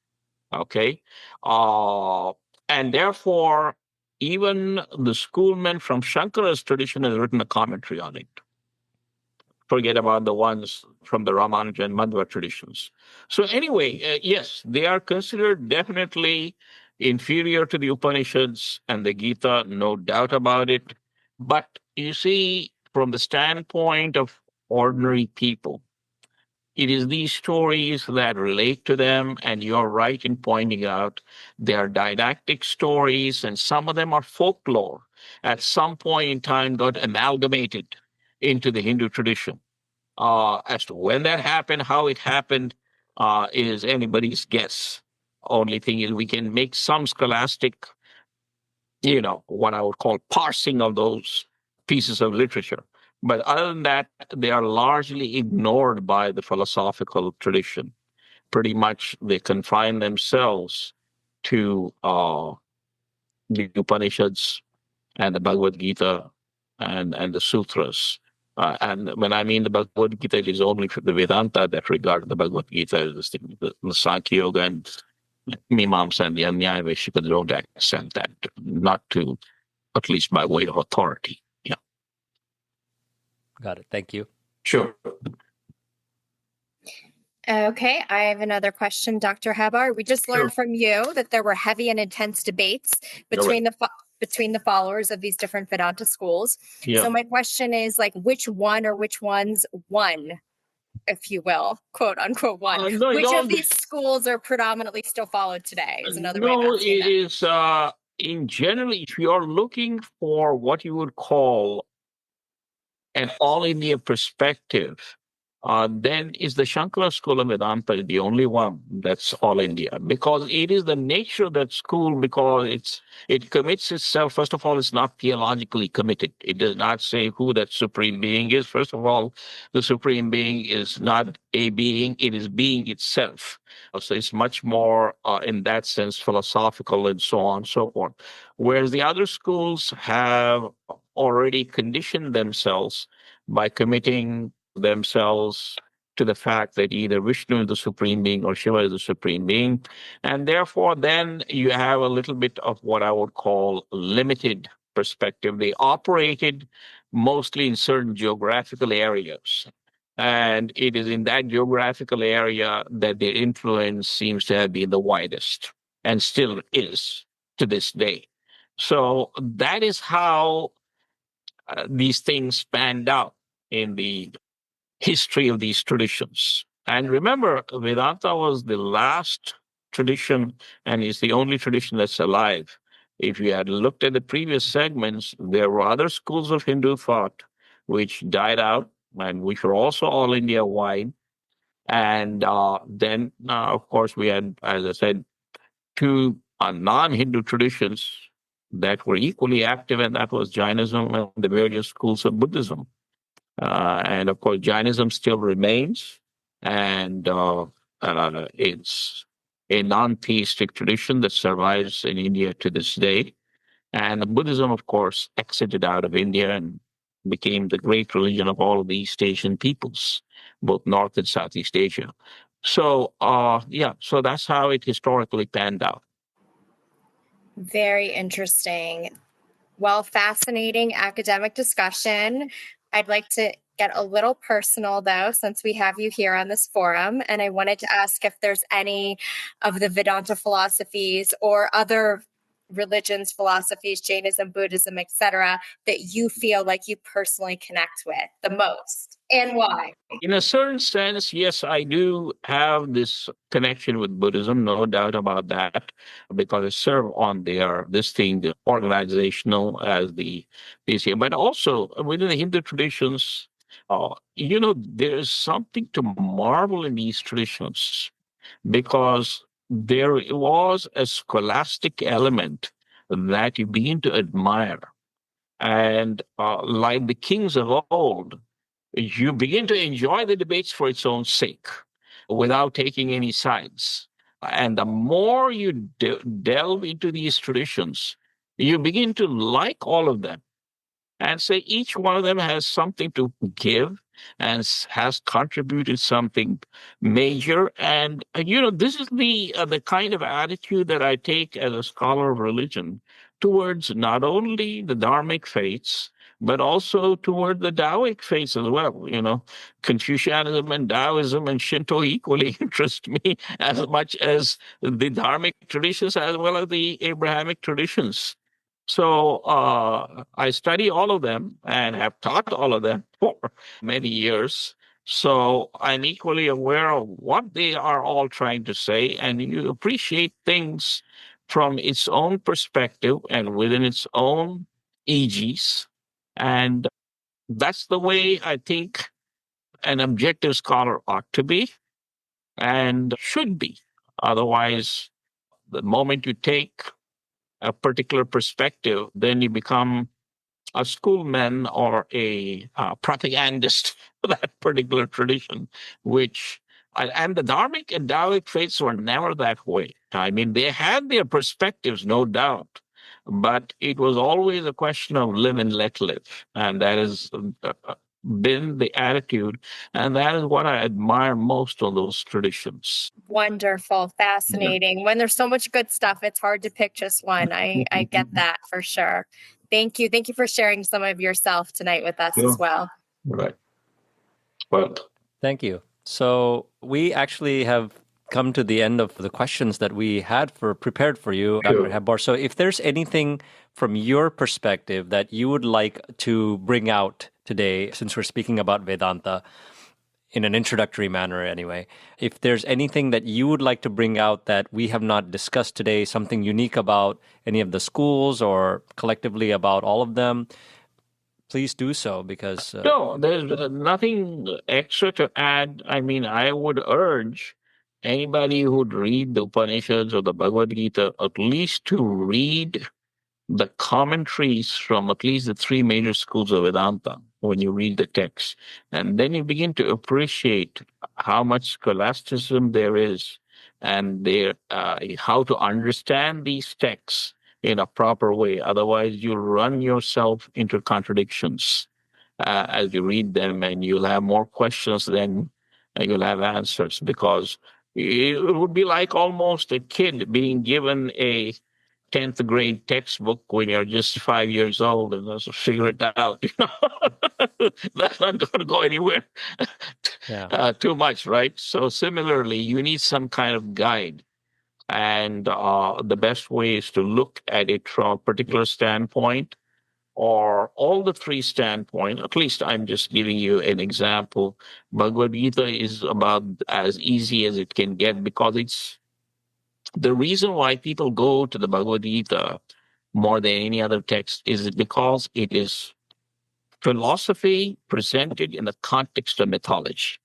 Okay. Uh, and therefore, even the schoolmen from Shankara's tradition has written a commentary on it. Forget about the ones from the Ramanuja and Madhva traditions. So, anyway, yes, they are considered definitely inferior to the Upanishads and the Gita, no doubt about it. But you see, from the standpoint of ordinary people, it is these stories that relate to them, and you're right in pointing out they are didactic stories, and some of them are folklore. At some point in time, got amalgamated into the Hindu tradition. As to when that happened, how it happened, is anybody's guess. Only thing is, we can make some scholastic, what I would call parsing of those pieces of literature. But other than that, they are largely ignored by the philosophical tradition. Pretty much, they confine themselves to the Upanishads and the Bhagavad Gita and the Sutras. And when I mean the Bhagavad Gita, it is only for the Vedanta that regard the Bhagavad Gita as the Sankhya Yoga and Mimamsa and the Nyaya Vaishika don't accept that, not to, at least by way of authority. Yeah. Got it. Thank you. Sure. Okay, I have another question, Dr. Hebbar. We just learned from you that there were heavy and intense debates between the followers of these different Vedanta schools. Yeah. So my question is, like, which one or which ones won, if you will, quote unquote won? No, Which of these schools are predominantly still followed today is another way of no, asking it is in general, if you are looking for what you would call an all India perspective, then is the Shankara School of Vedanta the only one that's all India? Because it is the nature of that school, because it commits itself. First of all, it's not theologically committed. It does not say who that supreme being is. First of all, the supreme being is not a being; it is being itself. So it's much more, in that sense, philosophical and so on and so forth. Whereas the other schools have already conditioned themselves by committing themselves to the fact that either Vishnu is the supreme being or Shiva is the supreme being. And therefore, then you have a little bit of what I would call limited perspective. They operated mostly in certain geographical areas. And it is in that geographical area that their influence seems to have been the widest and still is to this day. So that is how these things panned out in the history of these traditions. And remember, Vedanta was the last tradition and is the only tradition that's alive. If you had looked at the previous segments, there were other schools of Hindu thought which died out and which were also all India wide. And then, of course, we had, as I said, two non Hindu traditions that were equally active, and that was Jainism and the various schools of Buddhism. And of course, Jainism still remains, and it's a non theistic tradition that survives in India to this day. And Buddhism, of course, exited out of India and became the great religion of all of the East Asian peoples, both North and Southeast Asia. So, so that's how it historically panned out. Very interesting. Well, fascinating academic discussion. I'd like to get a little personal, though, since we have you here on this forum. And I wanted to ask if there's any of the Vedanta philosophies or other religions, philosophies, Jainism, Buddhism, etc., that you feel like you personally connect with the most, and why? In a certain sense, yes, I do have this connection with Buddhism, no doubt about that, because I serve on this thing, the organizational as the PCA, but also within the Hindu traditions, there's something to marvel in these traditions because there was a scholastic element that you begin to admire. And like the kings of old, you begin to enjoy the debates for its own sake without taking any sides. And the more you delve into these traditions, you begin to like all of them and say each one of them has something to give and has contributed something major. And this is the kind of attitude that I take as a scholar of religion towards not only the dharmic faiths but also toward the Taoic faiths as well. Confucianism and Taoism and Shinto equally interest me as much as the dharmic traditions as well as the Abrahamic traditions. So I study all of them and have taught all of them for many years. So I'm equally aware of what they are all trying to say, and you appreciate things from its own perspective and within its own aegis. And that's the way I think an objective scholar ought to be and should be. Otherwise, the moment you take a particular perspective, then you become a schoolman or a propagandist for that particular tradition, and the dharmic and Taoic faiths were never that way. I mean, they had their perspectives, no doubt, but it was always a question of live and let live. And that has been the attitude. And that is what I admire most of those traditions. Wonderful, fascinating. When there's so much good stuff, it's hard to pick just one. I get that for sure. Thank you. Thank you for sharing some of yourself tonight with us as well. Right. Well, thank you. So we actually have come to the end of the questions that we had prepared for you, Dr. Hebbar. So if there's anything from your perspective that you would like to bring out today, since we're speaking about Vedanta, in an introductory manner anyway, if there's anything that you would like to bring out that we have not discussed today, something unique about any of the schools or collectively about all of them, please do so, because... No, there's nothing extra to add. I mean, I would urge anybody who'd read the Upanishads or the Bhagavad Gita at least to read the commentaries from at least the three major schools of Vedanta when you read the text. And then you begin to appreciate how much scholasticism there is and how to understand these texts in a proper way. Otherwise, you'll run yourself into contradictions as you read them, and you'll have more questions than you'll have answers, because it would be like almost a kid being given a 10th grade textbook when you're just 5 years old and just figure it out. That's not going to go anywhere too much, right? So similarly, you need some kind of guide. And the best way is to look at it from a particular standpoint or all the three standpoints. At least I'm just giving you an example. Bhagavad Gita is about as easy as it can get, because it's the reason why people go to the Bhagavad Gita more than any other text is because it is philosophy presented in the context of mythology.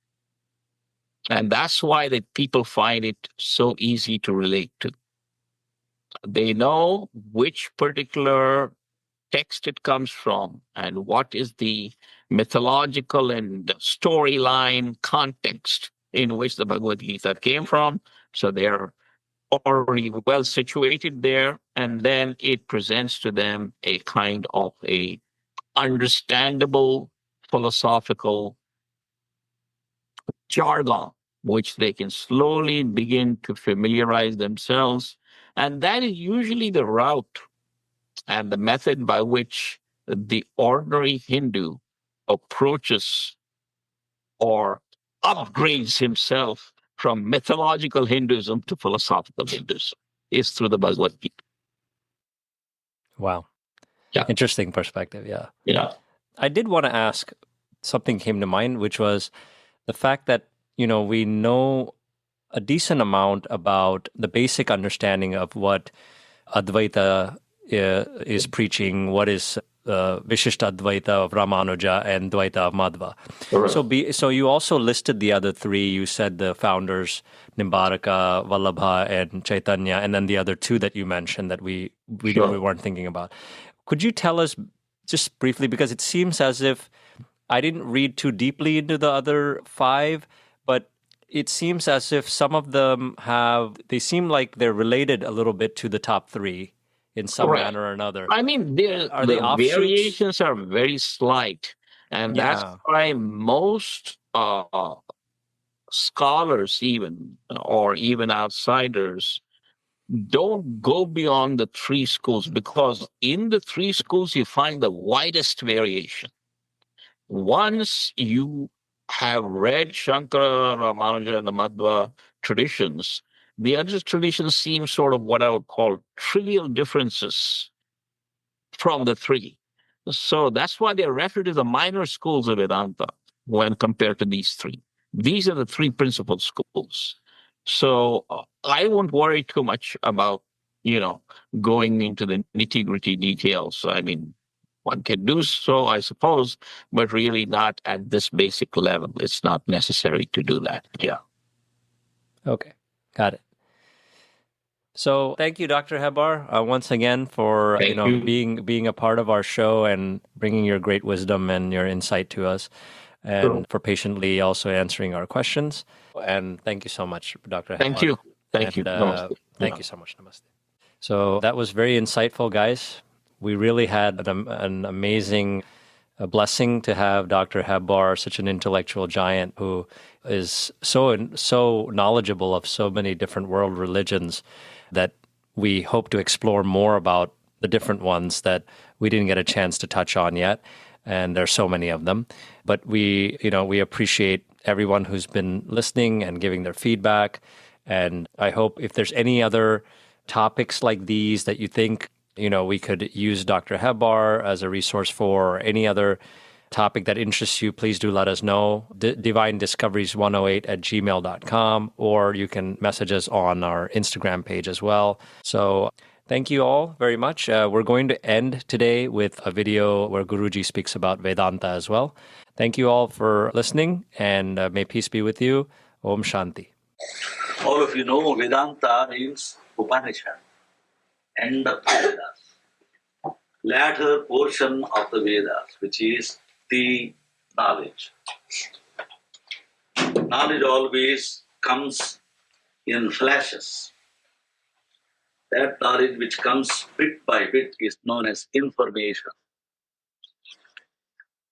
And that's why that people find it so easy to relate to. They know which particular text it comes from and what is the mythological and storyline context in which the Bhagavad Gita came from. So they're already well situated there, and then it presents to them a kind of a understandable philosophical jargon, which they can slowly begin to familiarize themselves. And that is usually the route and the method by which the ordinary Hindu approaches or upgrades himself from mythological Hinduism to philosophical Hinduism, is through the Bhagavad Gita. Wow. Yeah. Interesting perspective. Yeah. Yeah. I did want to ask, something came to mind, which was the fact that, we know a decent amount about the basic understanding of what Advaita is preaching, what is Vishishta Advaita of Ramanuja and Dvaita of Madhva. Correct. So you also listed the other three. You said the founders, Nimbaraka, Vallabha, and Chaitanya, and then the other two that you mentioned that we weren't thinking about. Could you tell us just briefly, because it seems as if I didn't read too deeply into the other five, but it seems as if some of them they seem like they're related a little bit to the top three in some Correct. manner or another. I mean, Are the they offshoots? variations are very slight. And that's Yeah. why most scholars, even, or even outsiders, don't go beyond the three schools, because in the three schools you find the widest variation. Once you have read Shankara, Ramanuja, and the Madhva traditions, the other traditions seem sort of what I would call trivial differences from the three. So that's why they're referred to the minor schools of Vedanta when compared to these three. These are the three principal schools. So I won't worry too much about, going into the nitty-gritty details. I mean, one can do so, I suppose, but really not at this basic level. It's not necessary to do that. Yeah. Okay. Got it. So thank you, Dr. Hebbar, once again for Thank you. being a part of our show and bringing your great wisdom and your insight to us, and for patiently also answering our questions. And thank you so much, Dr. Hebbar. Thank you. Thank you. And, thank you so much. Namaste. So that was very insightful, guys. We really had an amazing blessing to have Dr. Hebbar, such an intellectual giant who is so knowledgeable of so many different world religions, that we hope to explore more about the different ones that we didn't get a chance to touch on yet. And there's so many of them. But we appreciate everyone who's been listening and giving their feedback. And I hope if there's any other topics like these that you think, we could use Dr. Hebbar as a resource for, or any other topic that interests you, please do let us know. divinediscoveries108@gmail.com, or you can message us on our Instagram page as well. So thank you all very much. We're going to end today with a video where Guruji speaks about Vedanta as well. Thank you all for listening, and may peace be with you. Om Shanti. All of you know Vedanta means Upanishad, end of the Vedas, latter portion of the Vedas, which is the knowledge. Knowledge always comes in flashes. That knowledge which comes bit by bit is known as information.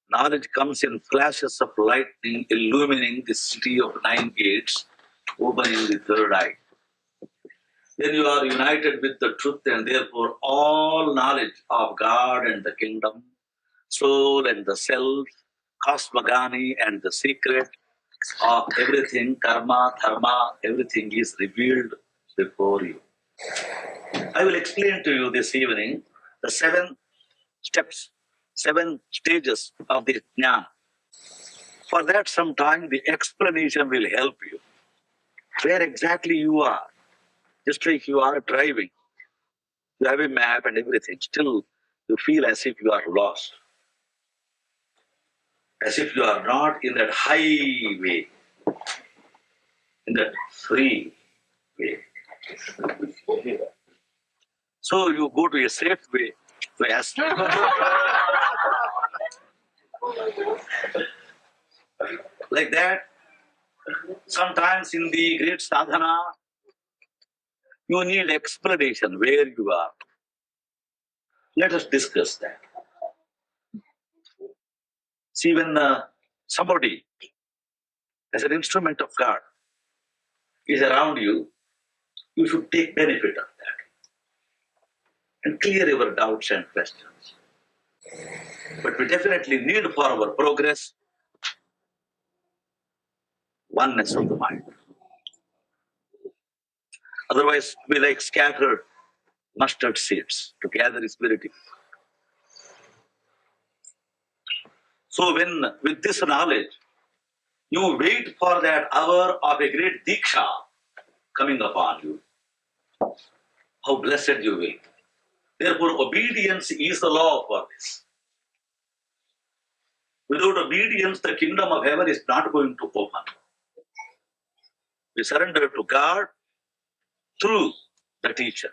Knowledge comes in flashes of lightning, illumining the city of 9 gates, opening the third eye. Then you are united with the truth, and therefore all knowledge of God and the kingdom, soul and the self, cosmogony and the secret of everything, karma, dharma, everything is revealed before you. I will explain to you this evening the 7 steps, 7 stages of the jnana. For that, sometime the explanation will help you. Where exactly you are. Just like you are driving, you have a map and everything, still you feel as if you are lost. As if you are not in that highway, in that free way. So you go to a safe way, fast. Like that, sometimes in the great sadhana, you need explanation where you are. Let us discuss that. See, when somebody as an instrument of God is around you, you should take benefit of that and clear your doubts and questions. But we definitely need for our progress oneness of the mind. Otherwise, we like scattered mustard seeds to gather spiritually. So when with this knowledge, you wait for that hour of a great diksha coming upon you, how blessed you will. Therefore, obedience is the law for this. Without obedience, the kingdom of heaven is not going to open. We surrender to God through the teacher.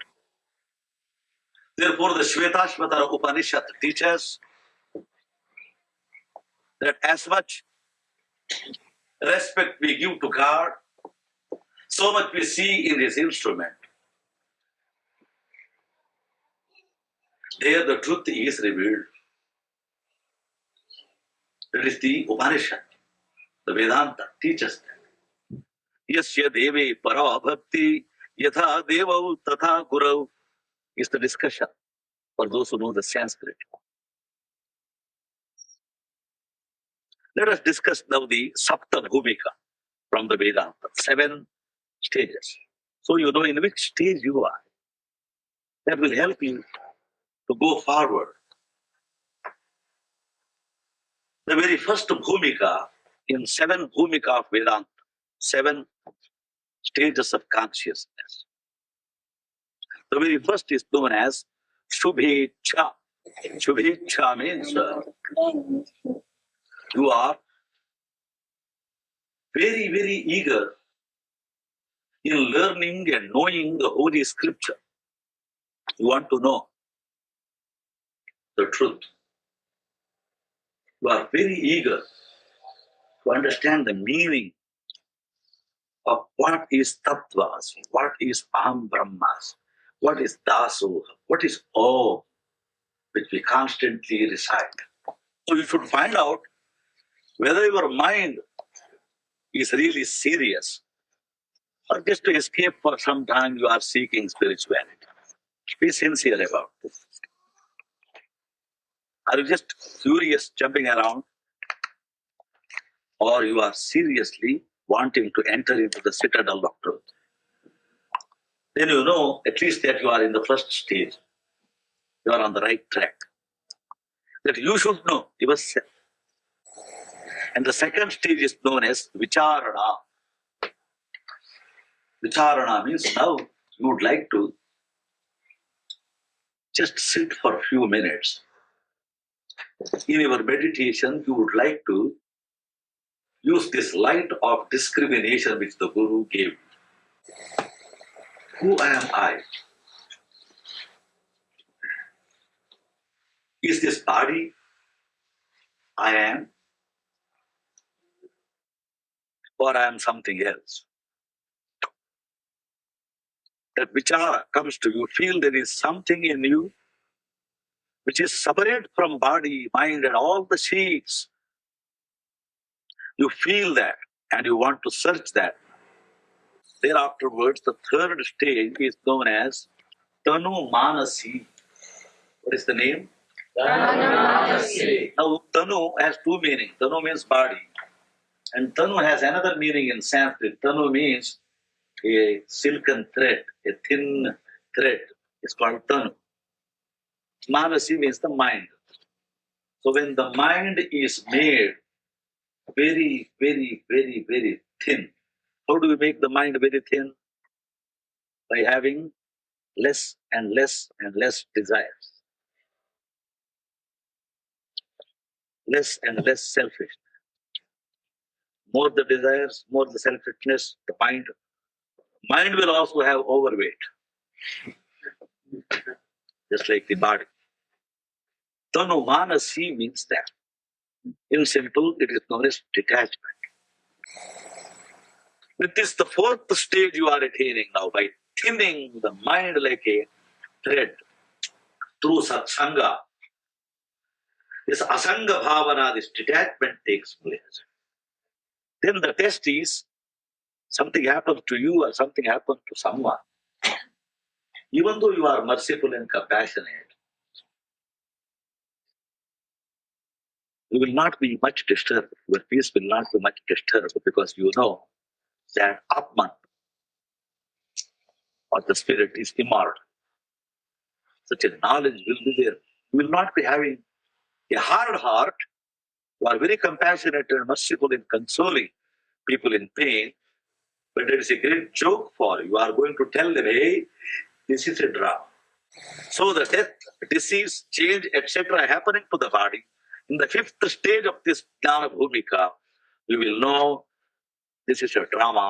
Therefore, the Shvetashvatara Upanishad teaches that as much respect we give to God, so much we see in His instrument. There the truth is revealed. That is the Upanishad. The Vedanta teaches that. Yasya deve para bhakti yatha devau tatha gurau is the discussion for those who know the Sanskrit. Let us discuss now the Sapta Bhumika from the Vedanta, 7 stages. So you know in which stage you are. That will help you to go forward. The very first Bhumika in 7 Bhumika of Vedanta, 7 stages of consciousness. The very first is known as Shubhecha. Shubhecha means you are very, very eager in learning and knowing the Holy Scripture. You want to know the truth. You are very eager to understand the meaning of what is Tattvas, what is Aham Brahmas, what is Dasoha, what is Om, which we constantly recite. So you should find out whether your mind is really serious or just to escape for some time you are seeking spirituality. Be sincere about this. Are you just curious jumping around or you are seriously wanting to enter into the citadel of truth? Then you know at least that you are in the first stage. You are on the right track. That you should know yourself. And the second stage is known as Vicharana. Vicharana means now you would like to just sit for a few minutes. In your meditation, you would like to use this light of discrimination which the Guru gave. Who am I? Is this body I am? Or I am something else? That vichara comes to you, feel there is something in you which is separate from body, mind, and all the sheets. You feel that and you want to search that. Thereafterwards, the third stage is known as Tanu Manasi. What is the name? Tanu. Now, Tanu has 2 meanings. Tanu means body. And Tanu has another meaning in Sanskrit. Tanu means a silken thread, a thin thread. It's called Tanu. Manasi means the mind. So when the mind is made very, very, very, very thin, how do we make the mind very thin? By having less and less and less desires. Less and less selfishness. More the desires, more the selfishness, the mind. Mind will also have overweight, just like the body. Tanu Manasi means that. In simple, it is known as detachment. With this, the fourth stage you are attaining now by thinning the mind like a thread through satsanga. this asanga bhavana, this detachment takes place. Then the test is something happens to you or something happens to someone. Even though you are merciful and compassionate, you will not be much disturbed. Your peace will not be much disturbed because you know that Atman or the spirit is immortal. Such a knowledge will be there. You will not be having a hard heart. You are very compassionate and merciful in consoling people in pain, but there is a great joke for you. You are going to tell them, hey, this is a drama. So the death, disease, change, etc. happening to the body. In the fifth stage of this Jnana Bhumika, you will know this is a drama.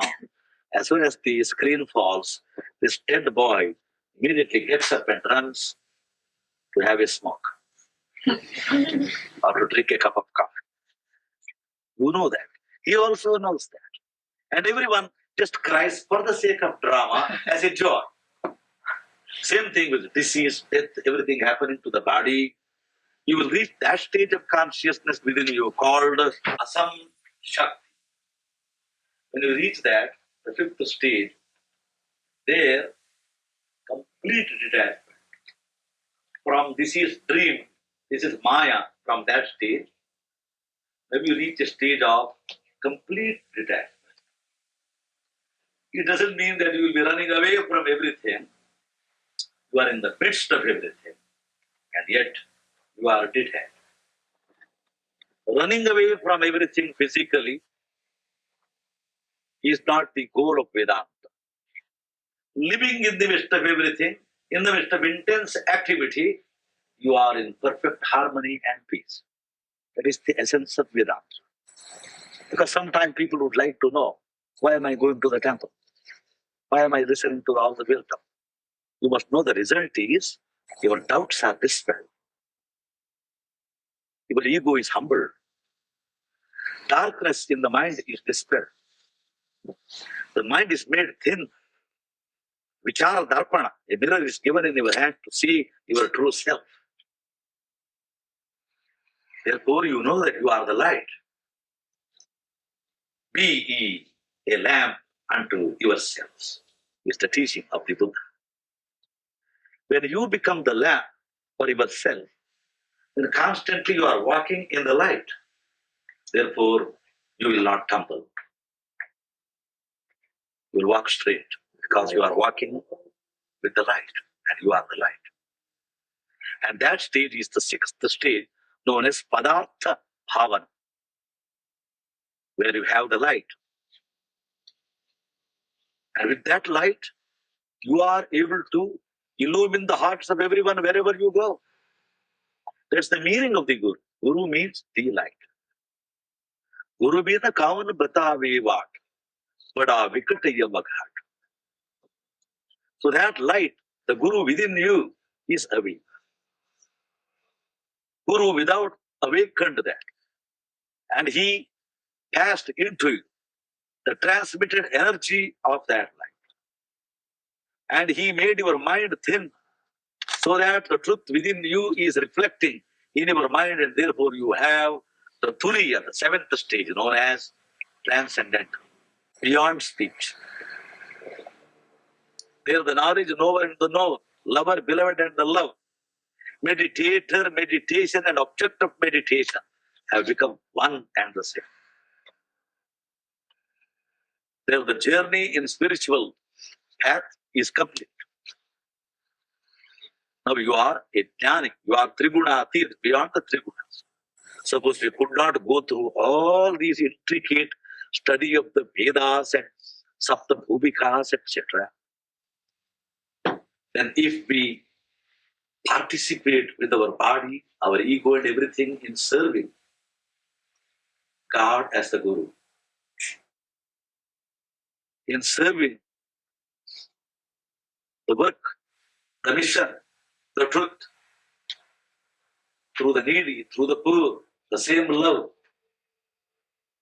As soon as the screen falls, this dead boy immediately gets up and runs to have a smoke or to drink a cup of coffee. You know that. He also knows that. And everyone just cries for the sake of drama as a joy. Same thing with disease, death, everything happening to the body. You will reach that stage of consciousness within you called Asam Shakti. When you reach that, the fifth stage, there, complete detachment. From this is dream, this is Maya, from that stage, maybe you reach a stage of complete detachment. It doesn't mean that you will be running away from everything. You are in the midst of everything, and yet you are detached. Running away from everything physically is not the goal of Vedanta. Living in the midst of everything, in the midst of intense activity, you are in perfect harmony and peace. That is the essence of Vedanta. Because sometimes people would like to know, why am I going to the temple? Why am I listening to all the wisdom? You must know the result is your doubts are dispelled. Your ego is humbled. Darkness in the mind is dispelled. The mind is made thin. Vichara darpana, a mirror is given in your hand to see your true self. Therefore, you know that you are the light. Be ye a lamp unto yourselves, is the teaching of the Buddha. When you become the lamp for yourself, then constantly you are walking in the light. Therefore, you will not tumble. You will walk straight because you are walking with the light and you are the light. And that stage is the sixth stage known as Padartha Bhavana, where you have the light. And with that light, you are able to illumine the hearts of everyone wherever you go. That's the meaning of the Guru. Guru means the light. Guru means kavan batave vaat, bada vikataya maghat. So that light, the Guru within you is awake. Guru without awakened that. And he passed into you the transmitted energy of that light. And he made your mind thin so that the truth within you is reflecting in your mind, and therefore you have the Turiya, the seventh stage, known as transcendental, beyond speech. There the knowledge, knower and the known, lover, beloved and the love, meditator, meditation and object of meditation have become one and the same. There the journey in spiritual path is complete. Now you are a jnani, you are triguna atir, beyond the trigunas. Suppose we could not go through all these intricate study of the Vedas and Sapta Bhumikas, etc. Then if we participate with our body, our ego and everything in serving God as the Guru, in serving the work, the mission, the truth, through the needy, through the poor, the same love,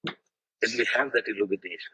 then we have that illumination.